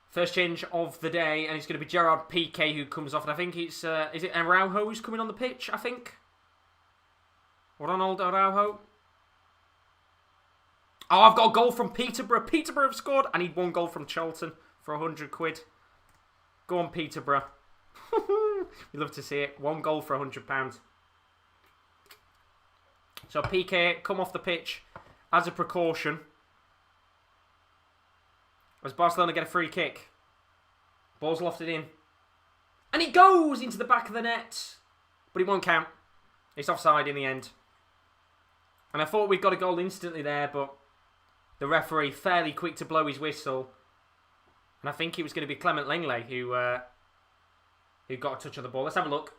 First change of the day, and it's going to be Gerard Piqué who comes off. And I think it's, is it Araujo who's coming on the pitch, I think? Ronald Araujo. Oh, I've got a goal from Peterborough. Peterborough have scored. I need 1 goal from Charlton for 100 quid. Go on, Peterborough. We love to see it. 1 goal for £100. So Piqué come off the pitch as a precaution. As Barcelona get a free kick. Ball's lofted in. And it goes into the back of the net. But it won't count. It's offside in the end. And I thought we'd got a goal instantly there, but the referee fairly quick to blow his whistle. And I think it was going to be Clement Lenglet who got a touch on the ball. Let's have a look.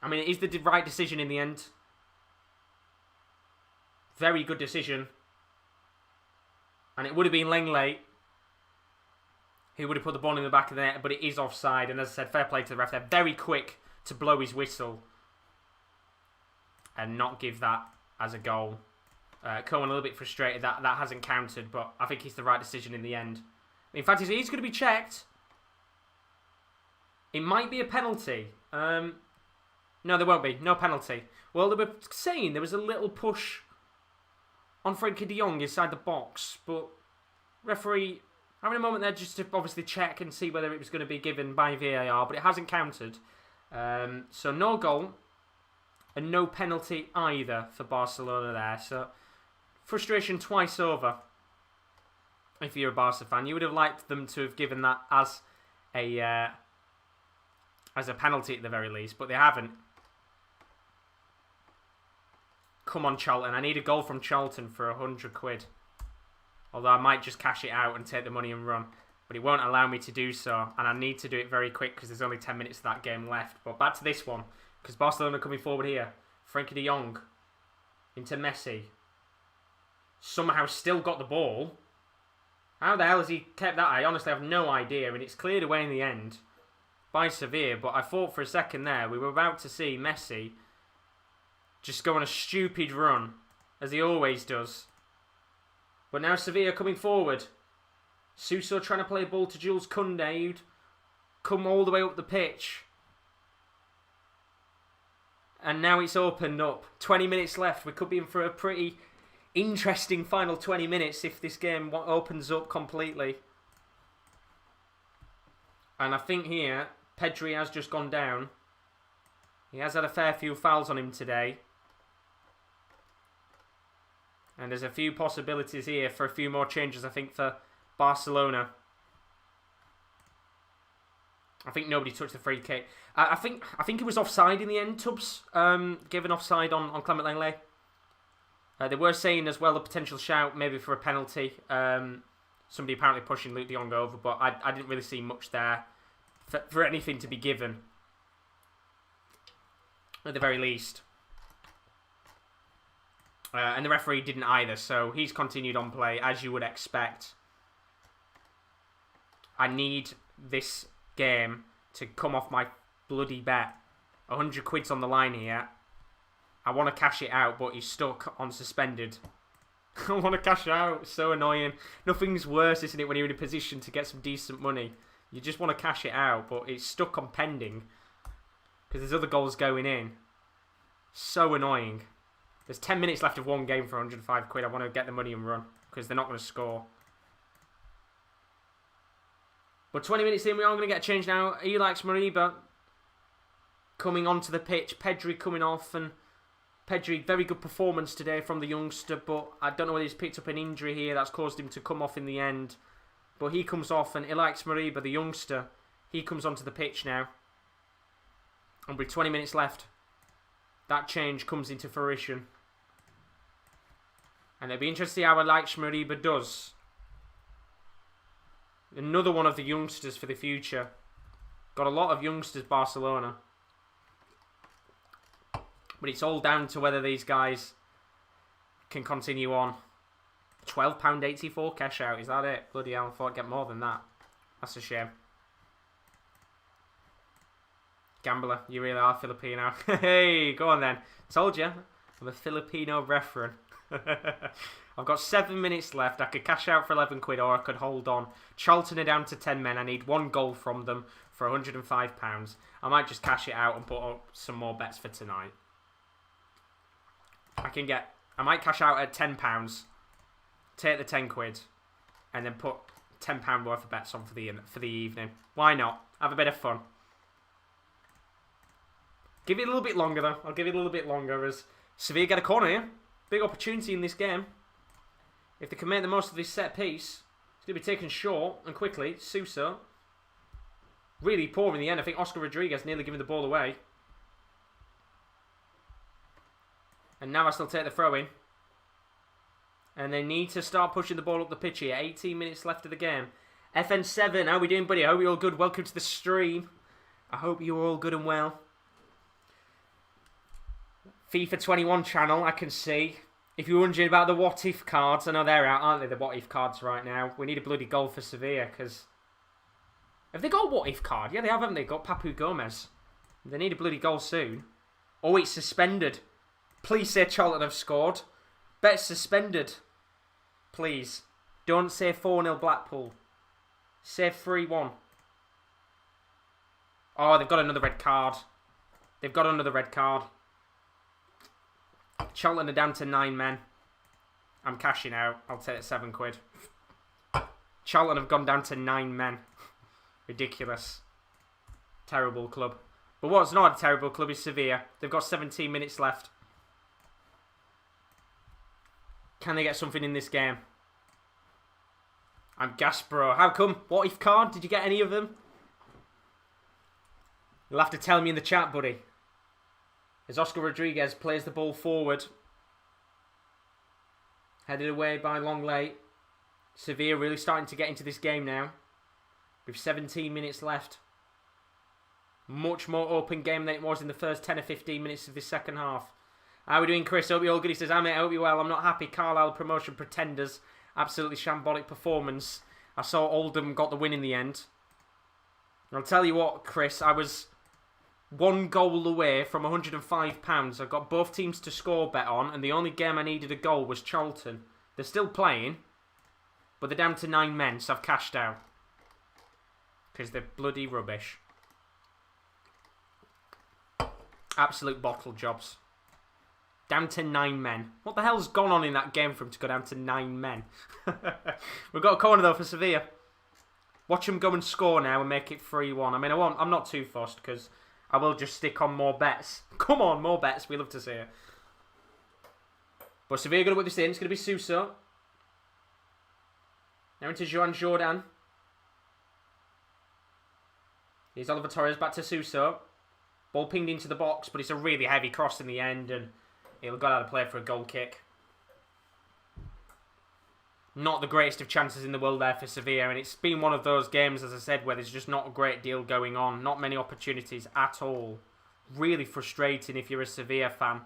I mean, it is the right decision in the end. Very good decision. And it would have been Lenglet who would have put the ball in the back of the net, but it is offside. And as I said, fair play to the ref. They're very quick to blow his whistle and not give that as a goal. Cohen a little bit frustrated that hasn't counted, but I think it's the right decision in the end. In fact, he's going to be checked. It might be a penalty. No, there won't be. No penalty. Well, they were saying there was a little push on Frenkie de Jong inside the box, but referee having a moment there just to obviously check and see whether it was going to be given by VAR, but it hasn't counted. So no goal and no penalty either for Barcelona there. So frustration twice over. If you're a Barca fan, you would have liked them to have given that as a penalty at the very least, but they haven't. Come on, Charlton. I need a goal from Charlton for 100 quid. Although I might just cash it out and take the money and run. But it won't allow me to do so. And I need to do it very quick because there's only 10 minutes of that game left. But back to this one. Because Barcelona are coming forward here. Frenkie de Jong into Messi. Somehow still got the ball. How the hell has he kept that? I honestly have no idea. And it's cleared away in the end by Sevilla. But I thought for a second there we were about to see Messi just go on a stupid run. As he always does. But now Sevilla coming forward. Suso trying to play a ball to Jules Koundé, who'd come all the way up the pitch. And now it's opened up. 20 minutes left. We could be in for a pretty interesting final 20 minutes if this game opens up completely. And I think here, Pedri has just gone down. He has had a fair few fouls on him today. And there's a few possibilities here for a few more changes, I think, for Barcelona. I think nobody touched the free kick. I think it was offside in the end, Tubbs. Given offside on Clement Lenglet. They were saying as well a potential shout, maybe for a penalty. Somebody apparently pushing Luke de Jong over, but I didn't really see much there for anything to be given. At the very least. And the referee didn't either, so he's continued on play, as you would expect. I need this game to come off my bloody bet. 100 quid's on the line here. I want to cash it out, but he's stuck on suspended. I want to cash out. So annoying. Nothing's worse, isn't it, when you're in a position to get some decent money. You just want to cash it out, but it's stuck on pending. Because there's other goals going in. So annoying. There's 10 minutes left of one game for 105 quid. I want to get the money and run. Because they're not going to score. But 20 minutes in, we are going to get a change now. Alex Mariba coming onto the pitch. Pedri coming off. And Pedri, very good performance today from the youngster. But I don't know whether he's picked up an injury here that's caused him to come off in the end. But he comes off. And Alex Mariba, the youngster, he comes onto the pitch now. And with 20 minutes left, that change comes into fruition. And it'll be interesting to see how Alex Mariba does. Another one of the youngsters for the future. Got a lot of youngsters, Barcelona. But it's all down to whether these guys can continue on. £12.84 cash out, is that it? Bloody hell, I thought I'd get more than that. That's a shame. Gambler, you really are Filipino. Hey, go on then. Told you, I'm a Filipino referent. I've got 7 minutes left. I could cash out for 11 quid or I could hold on. Charlton are down to 10 men. I need one goal from them for £105. I might just cash it out and put up some more bets for tonight. I might cash out at £10. Take the 10 quid. And then put £10 worth of bets on for the evening. Why not? Have a bit of fun. Give it a little bit longer though. I'll give it a little bit longer as Sevilla get a corner here. Big opportunity in this game. If they can make the most of this set piece, it's going to be taken short and quickly. Suso. Really poor in the end. I think Oscar Rodriguez nearly giving the ball away. And now I still take the throw in. And they need to start pushing the ball up the pitch here. 18 minutes left of the game. FN7, how we doing, buddy? I hope you're all good. Welcome to the stream. I hope you're all good and well. FIFA 21 channel, I can see. If you're wondering about the what if cards, I know they're out, aren't they? The what if cards right now. We need a bloody goal for Sevilla because have they got a what if card? Yeah, they have, haven't they? Got Papu Gomez. They need a bloody goal soon. Oh, it's suspended. Please say Charlton have scored. Bet suspended. Please. Don't say 4-0 Blackpool. Say 3-1. Oh, they've got another red card. They've got another red card. Charlton are down to 9 men. I'm cashing out. I'll take it 7 quid. Charlton have gone down to 9 men. Ridiculous. Terrible club. But what's not a terrible club is Sevilla. They've got 17 minutes left. Can they get something in this game? I'm gassed, bro. How come? What if card? Did you get any of them? You'll have to tell me in the chat, buddy. As Oscar Rodriguez plays the ball forward. Headed away by Longley. Sevilla really starting to get into this game now. With 17 minutes left. Much more open game than it was in the first 10 or 15 minutes of this second half. How are we doing, Chris? Hope you're all good. He says, I hope you're well. I'm not happy. Carlisle promotion pretenders. Absolutely shambolic performance. I saw Oldham got the win in the end. And I'll tell you what, Chris. I was 1 goal away from £105. I got both teams to score bet on, and the only game I needed a goal was Charlton. They're still playing. But they're down to 9 men, so I've cashed out. Because they're bloody rubbish. Absolute bottle jobs. Down to 9 men. What the hell's gone on in that game for him to go down to 9 men? We've got a corner though for Sevilla. Watch them go and score now and make it 3-1. I mean, I'm not too fussed because I will just stick on more bets. Come on, more bets. We love to see it. But Sevilla going to whip this in. It's going to be Suso. Now into Joan Jordan. Here's Oliver Torres back to Suso. Ball pinged into the box, but it's a really heavy cross in the end, and he'll go out of play for a goal kick. Not the greatest of chances in the world there for Sevilla, and it's been one of those games, as I said, where there's just not a great deal going on. Not many opportunities at all. Really frustrating if you're a Sevilla fan.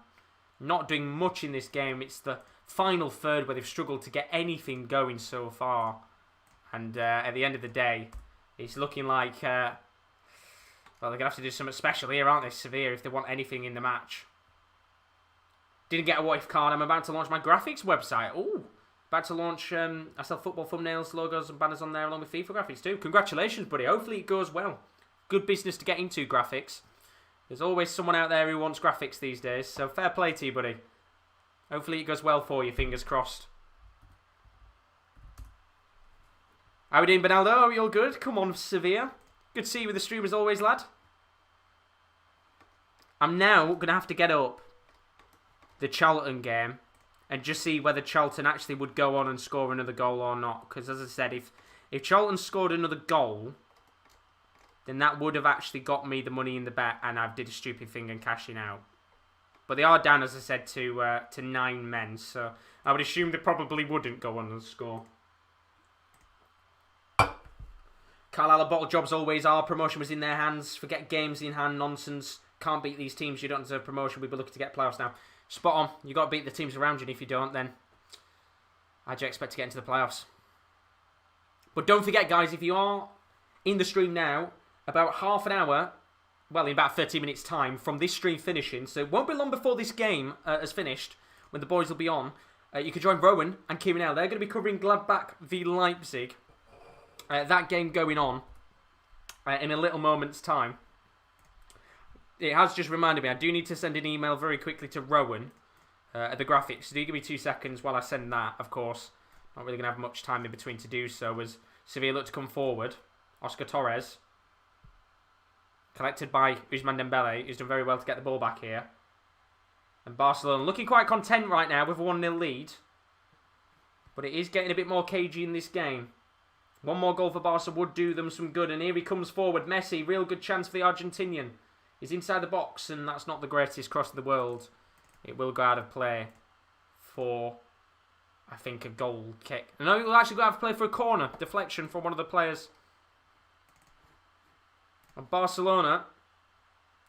Not doing much in this game. It's the final third where they've struggled to get anything going so far. And at the end of the day, it's looking like... well, they're going to have to do something special here, aren't they, Sevilla, if they want anything in the match. Didn't get a what if card. I'm about to launch my graphics website. Ooh. About to launch, I sell football thumbnails, logos and banners on there along with FIFA graphics too. Congratulations, buddy. Hopefully it goes well. Good business to get into, graphics. There's always someone out there who wants graphics these days, so fair play to you, buddy. Hopefully it goes well for you, fingers crossed. How are we doing, Benaldo? Are you all good? Come on, Sevilla. Good to see you with the stream as always, lad. I'm now going to have to get up the Charlton game and just see whether Charlton actually would go on and score another goal or not. Because as I said, if Charlton scored another goal, then that would have actually got me the money in the bet, and I did a stupid thing and cashing out. But they are down, as I said, to 9 men, so I would assume they probably wouldn't go on and score. Carlisle bottle jobs always are. Promotion was in their hands. Forget games in hand nonsense. Can't beat these teams. You don't deserve promotion. We'll be looking to get playoffs now. Spot on. You got to beat the teams around you, and if you don't, then how do you expect to get into the playoffs? But don't forget, guys, if you are in the stream now, about half an hour, well, in about 30 minutes' time from this stream finishing, so it won't be long before this game has finished, when the boys will be on, you can join Rowan and Kieran L. They're going to be covering Gladbach v Leipzig. That game going on in a little moment's time. It has just reminded me, I do need to send an email very quickly to Rowan at the graphics. Do give me 2 seconds while I send that, of course. Not really going to have much time in between to do so, as Sevilla look to come forward. Oscar Torres. Collected by Ousmane Dembele, who's done very well to get the ball back here. And Barcelona looking quite content right now with a 1-0 lead. But it is getting a bit more cagey in this game. One more goal for Barca would do them some good. And here he comes forward. Messi, real good chance for the Argentinian. He's inside the box, and that's not the greatest cross in the world. It will go out of play for, I think, a goal kick. No, it will actually go out of play for a corner. Deflection from one of the players. And Barcelona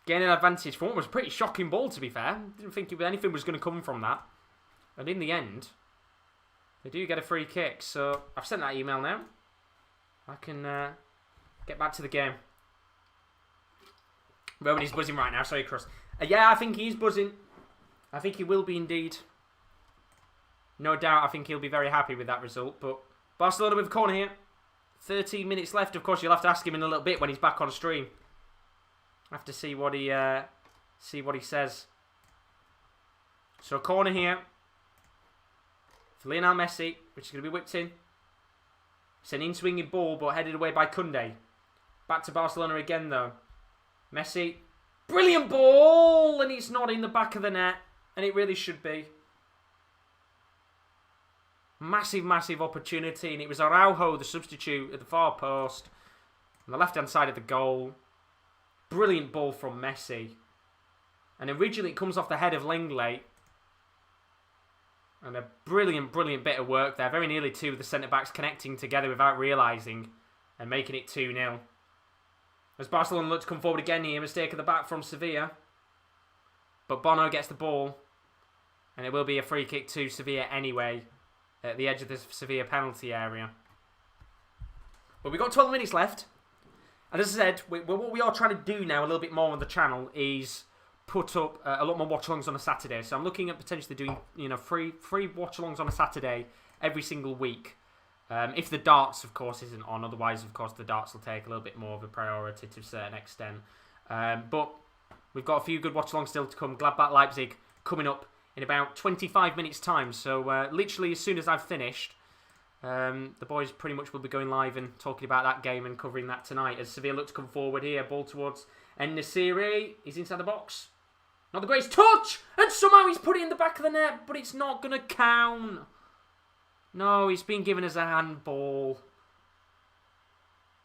gaining advantage for what was a pretty shocking ball, to be fair. Didn't think anything was going to come from that. And in the end, they do get a free kick. So I've sent that email now. I can get back to the game. Rowan is buzzing right now. Sorry, Chris. Yeah, I think he's buzzing. I think he will be indeed. No doubt, I think he'll be very happy with that result. But Barcelona with a corner here. 13 minutes left. Of course, you'll have to ask him in a little bit when he's back on stream. Have to see what he says. So a corner here for Lionel Messi, which is going to be whipped in. It's an in-swinging ball, but headed away by Koundé. Back to Barcelona again, though. Messi, brilliant ball, and it's not in the back of the net, and it really should be. Massive, massive opportunity, and it was Araujo, the substitute, at the far post, on the left-hand side of the goal. Brilliant ball from Messi. And originally it comes off the head of Lenglet. And a brilliant, brilliant bit of work there. Very nearly two of the centre-backs connecting together without realising and making it 2-0. As Barcelona look to come forward again here, mistake at the back from Sevilla. But Bono gets the ball. And it will be a free kick to Sevilla anyway, at the edge of the Sevilla penalty area. But we've got 12 minutes left. And as I said, what we are trying to do now a little bit more on the channel is put up a lot more watch-alongs on a Saturday. So I'm looking at potentially doing, free watch-alongs on a Saturday every single week. If the darts, of course, isn't on. Otherwise, of course, the darts will take a little bit more of a priority to a certain extent. But we've got a few good watch-alongs still to come. Gladbach Leipzig coming up in about 25 minutes' time. So literally as soon as I've finished, the boys pretty much will be going live and talking about that game and covering that tonight. As Sevilla look to come forward here. Ball towards Nassiri. He's inside the box. Not the greatest touch! And somehow he's put it in the back of the net, but it's not going to count. No, he's been given as a handball.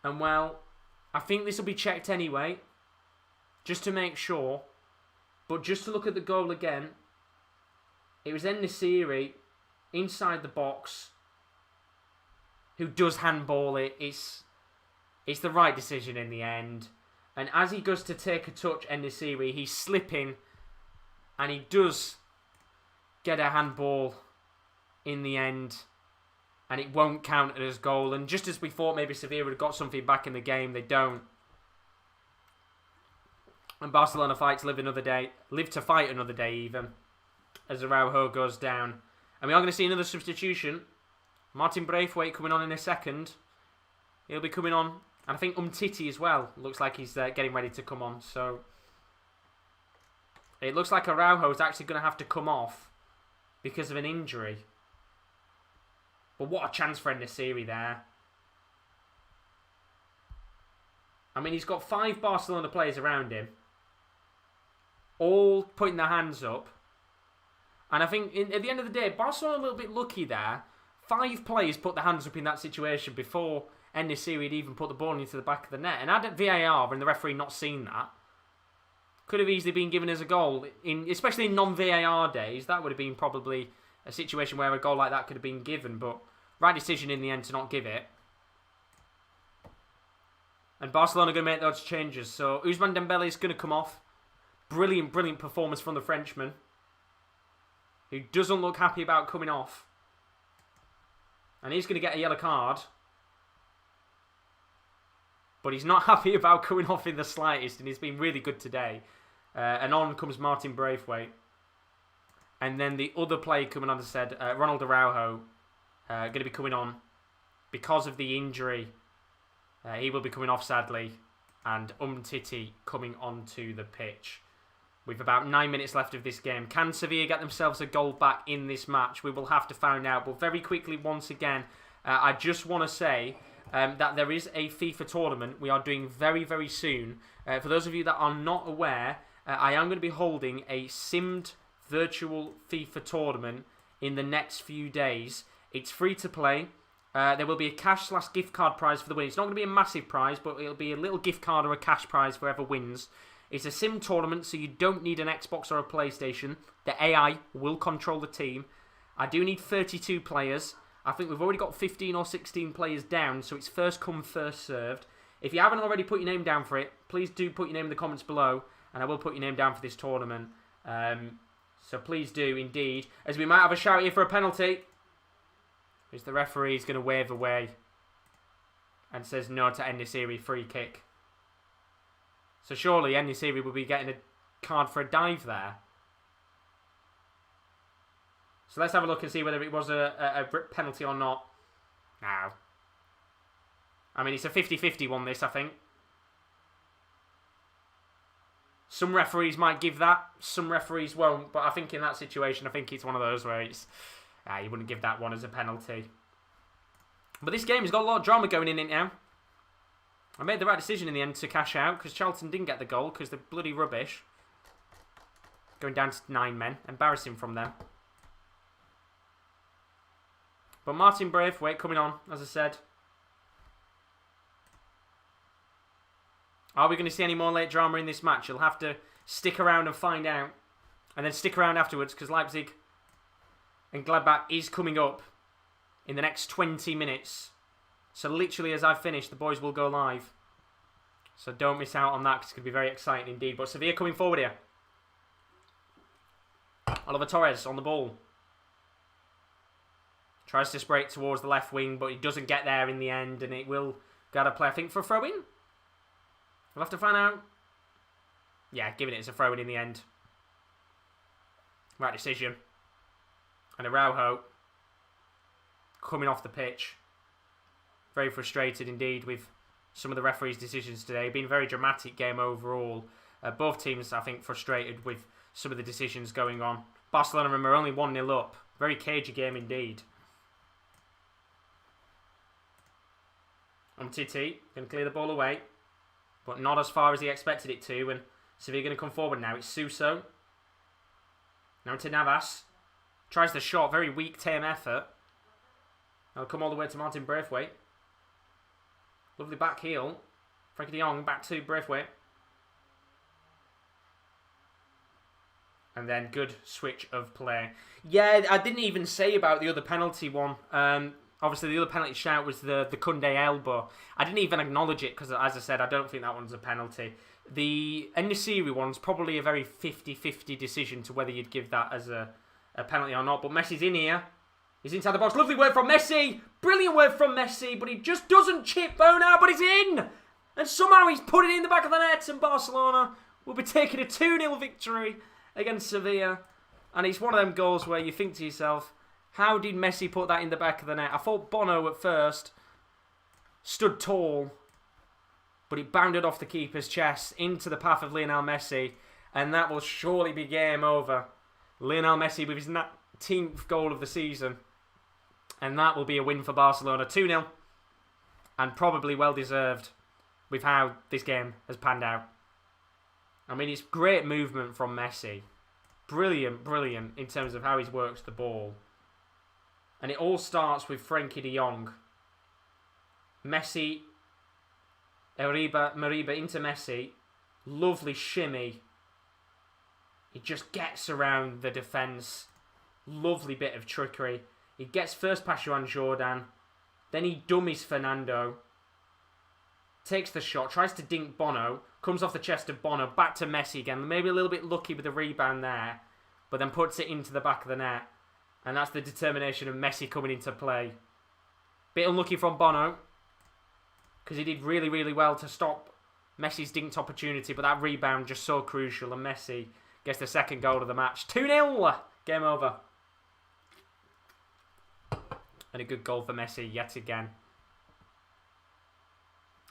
And well, I think this will be checked anyway. Just to make sure. But just to look at the goal again. It was Nassiri inside the box who does handball it. It's the right decision in the end. And as he goes to take a touch, Nassiri, he's slipping. And he does get a handball in the end. And it won't count as goal. And just as we thought maybe Sevilla would have got something back in the game, they don't. And Barcelona live to fight another day even. As Araujo goes down. And we are going to see another substitution. Martin Braithwaite coming on in a second. He'll be coming on. And I think Umtiti as well. Looks like he's getting ready to come on. So it looks like Araujo is actually going to have to come off because of an injury. But what a chance for Nassiri there. I mean, he's got 5 Barcelona players around him. All putting their hands up. And I think at the end of the day, Barcelona a little bit lucky there. 5 players put their hands up in that situation before Nassiri had even put the ball into the back of the net. And had VAR and the referee not seen that, could have easily been given as a goal. Especially in non-VAR days, that would have been probably a situation where a goal like that could have been given. But right decision in the end to not give it. And Barcelona are going to make those changes. So Ousmane Dembele is going to come off. Brilliant, brilliant performance from the Frenchman, who doesn't look happy about coming off. And he's going to get a yellow card. But he's not happy about coming off in the slightest. And he's been really good today. And on comes Martin Braithwaite. And then the other player coming on, as I said, Ronald Araujo, going to be coming on because of the injury. He will be coming off, sadly. And Umtiti coming onto the pitch. With about 9 minutes left of this game. Can Sevilla get themselves a goal back in this match? We will have to find out. But very quickly, once again, I just want to say that there is a FIFA tournament we are doing very, very soon. For those of you that are not aware, I am going to be holding a simmed virtual FIFA tournament in the next few days. It's free to play. There will be a cash/gift card prize for the winner. It's not going to be a massive prize, but it'll be a little gift card or a cash prize for whoever wins. It's a sim tournament, so you don't need an Xbox or a PlayStation. The AI will control the team. I do need 32 players. I think we've already got 15 or 16 players down, so it's first come, first served. If you haven't already put your name down for it, please do put your name in the comments below, and I will put your name down for this tournament. So please do, indeed. As we might have a shout here for a penalty. As the referee is going to wave away and says no to Nassiri, free kick. So surely Nassiri will be getting a card for a dive there. So let's have a look and see whether it was a penalty or not. No. I mean, it's a 50-50 one, this, I think. Some referees might give that. Some referees won't. But I think in that situation, I think it's one of those where it's... you wouldn't give that one as a penalty. But this game has got a lot of drama going in it now. I made the right decision in the end to cash out because Charlton didn't get the goal because they're bloody rubbish. Going down to 9 men. Embarrassing from them. But Martin Braithwaite coming on, as I said. Are we going to see any more late drama in this match? You'll have to stick around and find out. And then stick around afterwards because Leipzig and Gladbach is coming up in the next 20 minutes. So literally as I've finished, the boys will go live. So don't miss out on that because it's going to be very exciting indeed. But Sevilla coming forward here. Oliver Torres on the ball. Tries to spray it towards the left wing, but he doesn't get there in the end. And it will go to play, I think, for a throw-in. We'll have to find out. Yeah, giving it as a throw-in in the end. Right decision. And Araujo coming off the pitch. Very frustrated indeed with some of the referees' decisions today. Been a very dramatic game overall. Both teams, I think, frustrated with some of the decisions going on. Barcelona are only 1-0 up. Very cagey game indeed. Umtiti going to clear the ball away, but not as far as he expected it to. And Sevilla going to come forward now. It's Suso. Now to Navas. Tries the shot. Very weak tame effort. I'll come all the way to Martin Braithwaite. Lovely back heel. Frankie de Jong back to Braithwaite. And then good switch of play. Yeah, I didn't even say about the other penalty one. Obviously, the other penalty shout was the Koundé elbow. I didn't even acknowledge it because, as I said, I don't think that one's a penalty. The Nassiri one's probably a very 50-50 decision to whether you'd give that as a penalty or not. But Messi's in here. He's inside the box. Lovely work from Messi. Brilliant work from Messi. But he just doesn't chip bone out. But he's in. And somehow he's put it in the back of the net. And Barcelona will be taking a 2-0 victory against Sevilla. And it's one of them goals where you think to yourself, how did Messi put that in the back of the net? I thought Bono at first stood tall, but it bounded off the keeper's chest into the path of Lionel Messi, and that will surely be game over. Lionel Messi with his 19th goal of the season, and that will be a win for Barcelona. 2-0, and probably well deserved with how this game has panned out. I mean, it's great movement from Messi. Brilliant, brilliant in terms of how he's worked the ball. And it all starts with Frankie de Jong. Messi, Mariba into Messi. Lovely shimmy. He just gets around the defence. Lovely bit of trickery. He gets first past Joan Jordan. Then he dummies Fernando. Takes the shot. Tries to dink Bono. Comes off the chest of Bono. Back to Messi again. Maybe a little bit lucky with the rebound there. But then puts it into the back of the net. And that's the determination of Messi coming into play. Bit unlucky from Bono. Because he did really, really well to stop Messi's dinked opportunity. But that rebound just so crucial. And Messi gets the second goal of the match. 2-0. Game over. And a good goal for Messi yet again.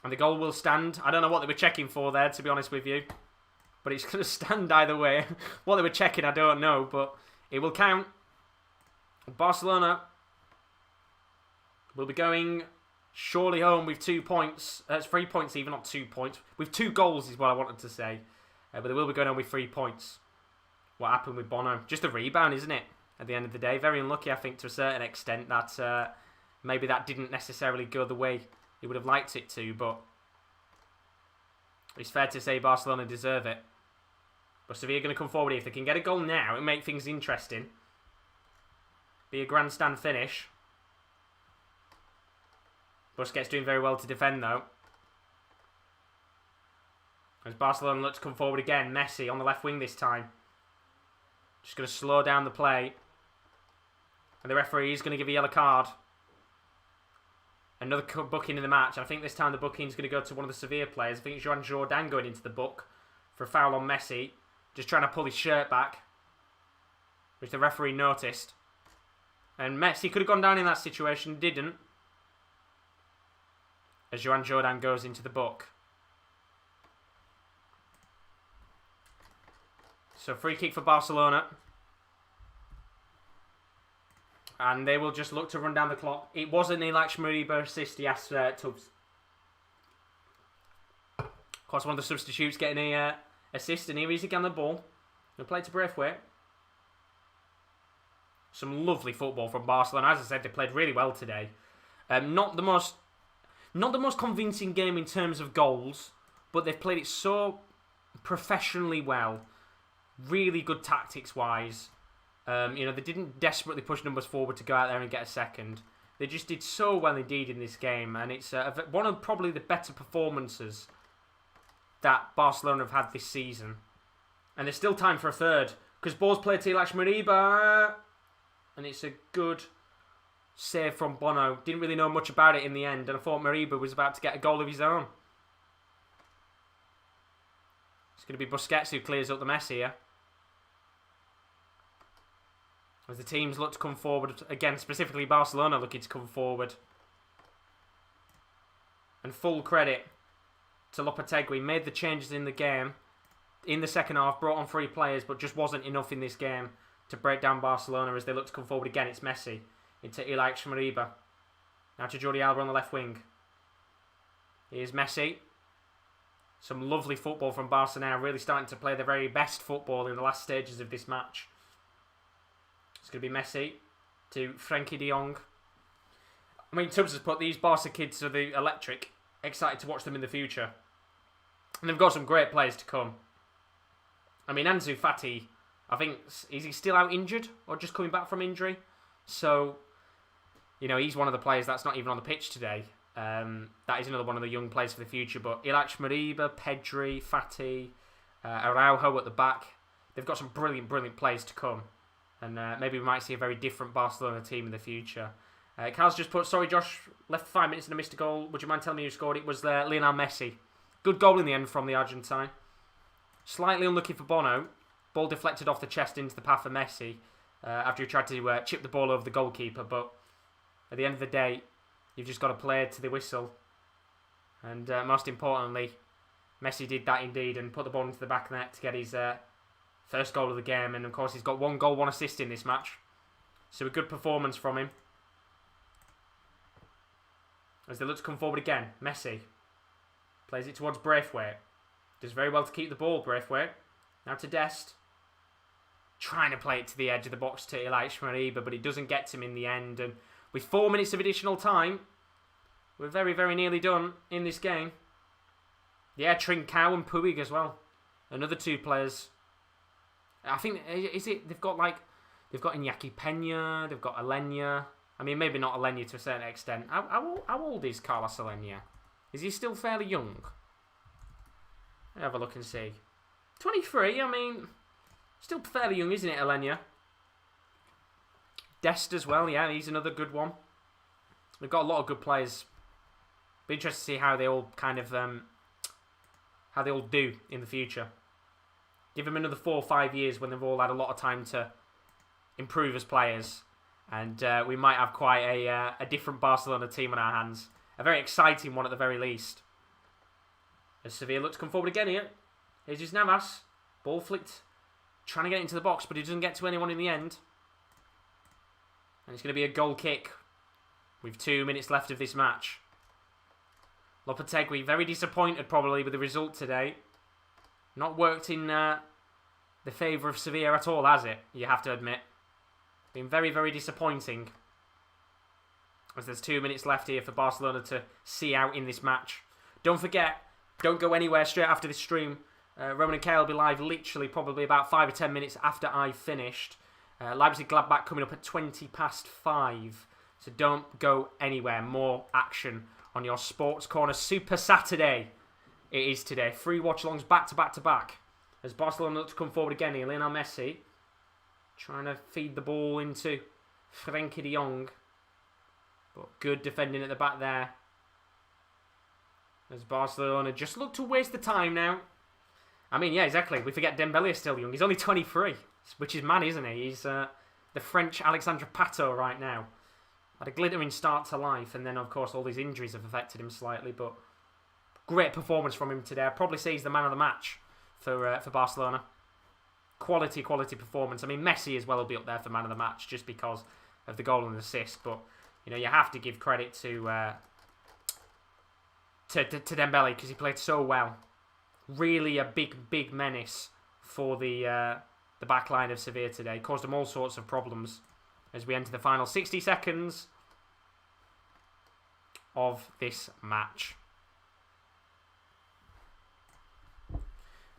And the goal will stand. I don't know what they were checking for there, to be honest with you. But it's going to stand either way. What they were checking, I don't know. But it will count. Barcelona will be going surely home with 2 points. It's 3 points even, not 2 points. With 2 goals is what I wanted to say. But they will be going home with 3 points. What happened with Bono? Just a rebound, isn't it? At the end of the day. Very unlucky, I think, to a certain extent. That maybe that didn't necessarily go the way he would have liked it to. But it's fair to say Barcelona deserve it. But Sevilla are going to come forward here. If they can get a goal now, it'll make things interesting. Be a grandstand finish. Busquets doing very well to defend though. As Barcelona look to come forward again. Messi on the left wing this time. Just going to slow down the play. And the referee is going to give a yellow card. Another booking in the match. I think this time the booking is going to go to one of the Sevilla players. I think it's Joan Jordan going into the book for a foul on Messi. Just trying to pull his shirt back. Which the referee noticed. And Messi could have gone down in that situation, didn't. As Joan Jordan goes into the book. So free kick for Barcelona. And they will just look to run down the clock. It wasn't the Mariba assist he asked Tubbs. Of course, one of the substitutes getting a assist. And here he's again on the ball. He'll play to Braithwaite. Some lovely football from Barcelona. As I said, they played really well today. Not the most convincing game in terms of goals, but they've played it so professionally well. Really good tactics-wise. They didn't desperately push numbers forward to go out there and get a second. They just did so well indeed in this game, and it's one of probably the better performances that Barcelona have had this season. And there's still time for a third, because ball's played to Mariba. And it's a good save from Bono. Didn't really know much about it in the end. And I thought Mariba was about to get a goal of his own. It's going to be Busquets who clears up the mess here. As the teams look to come forward. Again, specifically Barcelona looking to come forward. And full credit to Lopetegui. Made the changes in the game. In the second half, brought on 3 players, but just wasn't enough in this game to break down Barcelona as they look to come forward again. It's Messi into Ilaix-Mariba. Now to Jordi Alba on the left wing. Here's Messi. Some lovely football from Barca now, really starting to play their very best football in the last stages of this match. It's going to be Messi to Frenkie de Jong. I mean, Tubbs has put these Barca kids are the electric. Excited to watch them in the future. And they've got some great players to come. I mean, Ansu Fati, I think, is he still out injured or just coming back from injury? So, you know, he's one of the players that's not even on the pitch today. That is another one of the young players for the future. But Ilaix-Mariba, Pedri, Fati, Araujo at the back. They've got some brilliant, brilliant players to come. And maybe we might see a very different Barcelona team in the future. Carl's just put, sorry Josh, left 5 minutes and I missed a goal. Would you mind telling me who scored? It was Lionel Messi. Good goal in the end from the Argentine. Slightly unlucky for Bono. Ball deflected off the chest into the path of Messi after he tried to chip the ball over the goalkeeper. But at the end of the day, you've just got to play to the whistle. And most importantly, Messi did that indeed and put the ball into the back of the net to get his first goal of the game. And of course, he's got 1 goal, 1 assist in this match. So a good performance from him. As they look to come forward again, Messi plays it towards Braithwaite. Does very well to keep the ball, Braithwaite. Now to Dest. Trying to play it to the edge of the box to Ilaix-Mariba, but it doesn't get to him in the end. And with 4 minutes of additional time, we're very, very nearly done in this game. Yeah, Trincao and Puig as well. Another 2 players. I think, they've got Iñaki Peña, they've got Alenya. I mean, maybe not Alenya to a certain extent. How old is Carlos Alenya? Is he still fairly young? Let's have a look and see. 23, I mean, still fairly young, isn't it, Alenya? Dest as well, yeah, he's another good one. We've got a lot of good players. Be interested to see how they all kind of, how they all do in the future. Give them another 4 or 5 years when they've all had a lot of time to improve as players. And we might have quite a different Barcelona team on our hands. A very exciting one at the very least. As Sevilla looks to come forward again here. Here's his Navas. Ball flicked. Trying to get into the box, but he doesn't get to anyone in the end. And it's going to be a goal kick. With 2 minutes left of this match. Lopetegui, very disappointed probably with the result today. Not worked in the favour of Sevilla at all, has it? You have to admit. Been very, very disappointing. As there's 2 minutes left here for Barcelona to see out in this match. Don't forget, don't go anywhere straight after this stream. Roman and Kale will be live literally probably about 5 or 10 minutes after I've finished. Leipzig Gladbach coming up at 5:20. So don't go anywhere. More action on your Sports Corner Super Saturday. It is today. 3 watch-alongs back to back to back. As Barcelona look to come forward again here. Lionel Messi trying to feed the ball into Frenkie de Jong. But good defending at the back there. As Barcelona just look to waste the time now. I mean, yeah, exactly. We forget Dembele is still young. He's only 23, which is mad, isn't he? He's the French Alexandre Pato right now. Had a glittering start to life, and then, of course, all these injuries have affected him slightly, but great performance from him today. I'd probably say he's the man of the match for Barcelona. Quality performance. I mean, Messi as well will be up there for man of the match just because of the goal and the assist, but, you know, you have to give credit to Dembele because he played so well. Really a big menace for the back line of Sevilla today. Caused them all sorts of problems as we enter the final 60 seconds of this match.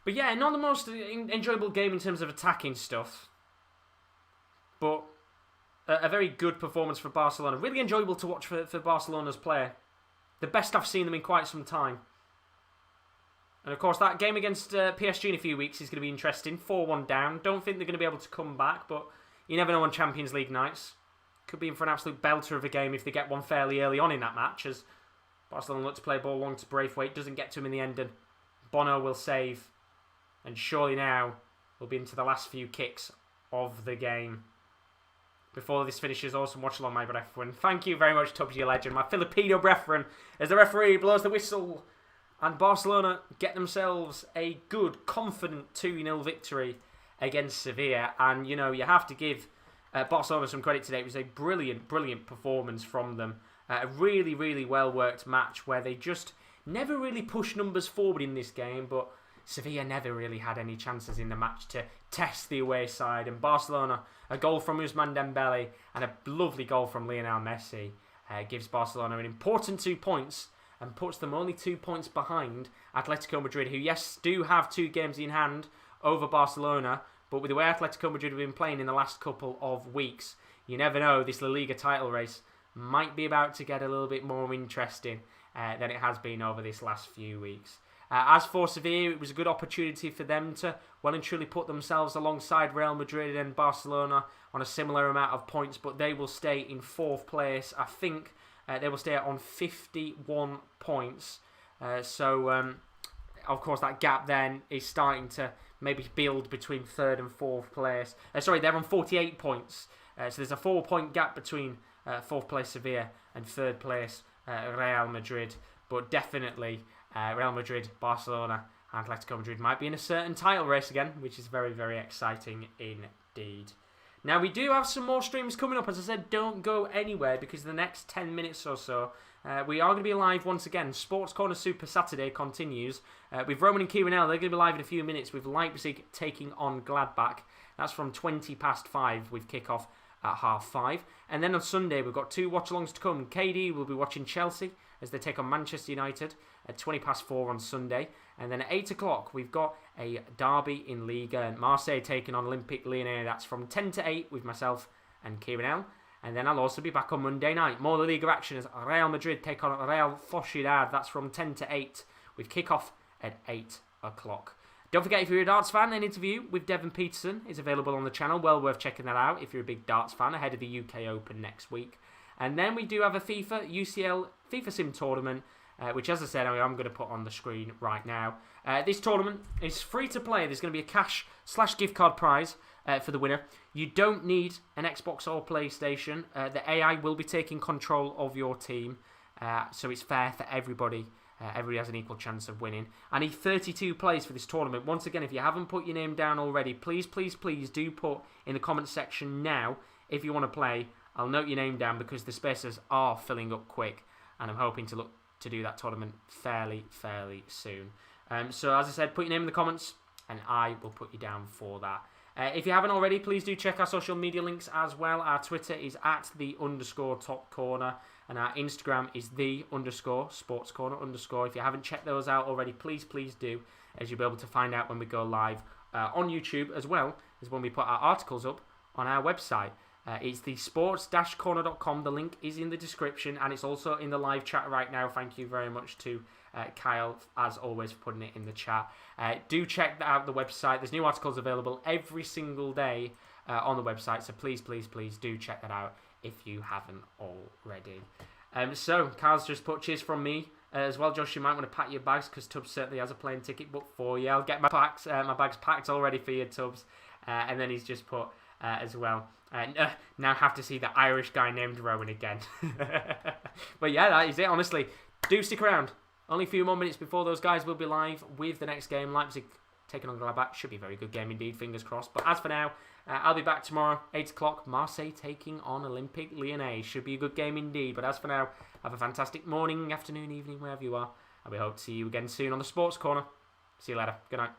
But yeah, not the most enjoyable game in terms of attacking stuff. But a very good performance for Barcelona. Really enjoyable to watch for Barcelona's play. The best I've seen them in quite some time. And of course, that game against PSG in a few weeks is going to be interesting. 4-1 down. Don't think they're going to be able to come back, but you never know on Champions League nights. Could be in for an absolute belter of a game if they get one fairly early on in that match, as Barcelona look to play ball long to Braithwaite. Doesn't get to him in the end, and Bono will save. And surely now we'll be into the last few kicks of the game. before this finishes. Awesome watch along, my brethren. Thank you very much, Tubbs, you legend. My Filipino brethren, as the referee blows the whistle. And Barcelona get themselves a good, confident 2-0 victory against Sevilla. And, you know, you have to give Barcelona some credit today. It was a brilliant, brilliant performance from them. A really, really well-worked match where they just never really pushed numbers forward in this game, but Sevilla never really had any chances in the match to test the away side. And Barcelona, a goal from Ousmane Dembele and a lovely goal from Lionel Messi gives Barcelona an important 2 points and puts them only 2 points behind Atletico Madrid, who, yes, do have 2 games in hand over Barcelona, but with the way Atletico Madrid have been playing in the last couple of weeks, you never know, this La Liga title race might be about to get a little bit more interesting than it has been over this last few weeks. As for Sevilla, it was a good opportunity for them to well and truly put themselves alongside Real Madrid and Barcelona on a similar amount of points, but they will stay in 4th place. I think they will stay on 51 points. So, of course, that gap then is starting to maybe build between 3rd and 4th place. Sorry, they're on 48 points. So there's a 4-point gap between 4th place Sevilla and 3rd place Real Madrid. But definitely Real Madrid, Barcelona and Atletico Madrid might be in a certain title race again, which is very, very exciting indeed. Now, we do have some more streams coming up. As I said, don't go anywhere because the next 10 minutes or so, we are going to be live once again. Sports Corner Super Saturday continues with Roman and Kieran L. They're going to be live in a few minutes with Leipzig taking on Gladbach. That's from 5:20 with kickoff at 5:30. And then on Sunday, we've got 2 watch-alongs to come. KD will be watching Chelsea as they take on Manchester United at 4:20 on Sunday. And then at 8 o'clock, we've got a derby in Liga and Marseille taking on Olympique Lyonnais. That's from 10 to 8 with myself and Kieran L. And then I'll also be back on Monday night. More La Liga action as Real Madrid take on Real Sociedad. That's from 10 to 8 with kickoff at 8 o'clock. Don't forget, if you're a darts fan, an interview with Devon Peterson is available on the channel. Well worth checking that out if you're a big darts fan ahead of the UK Open next week. And then we do have a UCL FIFA Sim tournament, which, as I said, I'm going to put on the screen right now. This tournament is free to play. There's going to be a cash/gift card prize for the winner. You don't need an Xbox or PlayStation. The AI will be taking control of your team, so it's fair for everybody. Everybody has an equal chance of winning. I need 32 players for this tournament. Once again, if you haven't put your name down already, please, please, please do put in the comments section now if you want to play. I'll note your name down because the spaces are filling up quick, and I'm hoping to look to do that tournament fairly soon. So as I said, put your name in the comments, and I will put you down for that. If you haven't already, please do check our social media links as well. Our Twitter is @the_top corner, and our Instagram is _sportscorner_. If you haven't checked those out already, please do, as you'll be able to find out when we go live on YouTube, as well as when we put our articles up on our website. It's the sports-corner.com. The link is in the description, and it's also in the live chat right now. Thank you very much to Kyle, as always, for putting it in the chat. Do check out the website. There's new articles available every single day on the website, so please do check that out if you haven't already. So, Kyle's just put cheers from me as well. Josh, you might want to pack your bags because Tubbs certainly has a plane ticket booked for you. I'll get my bags packed already for you, Tubbs. And then he's just put as well, now have to see the Irish guy named Rowan again. But yeah, that is it, honestly. Do stick around. Only a few more minutes before those guys will be live with the next game. Leipzig taking on Gladbach. Should be a very good game indeed, fingers crossed. But as for now, I'll be back tomorrow, 8 o'clock. Marseille taking on Olympique Lyonnais. Should be a good game indeed. But as for now, have a fantastic morning, afternoon, evening, wherever you are. And we hope to see you again soon on the Sports Corner. See you later. Good night.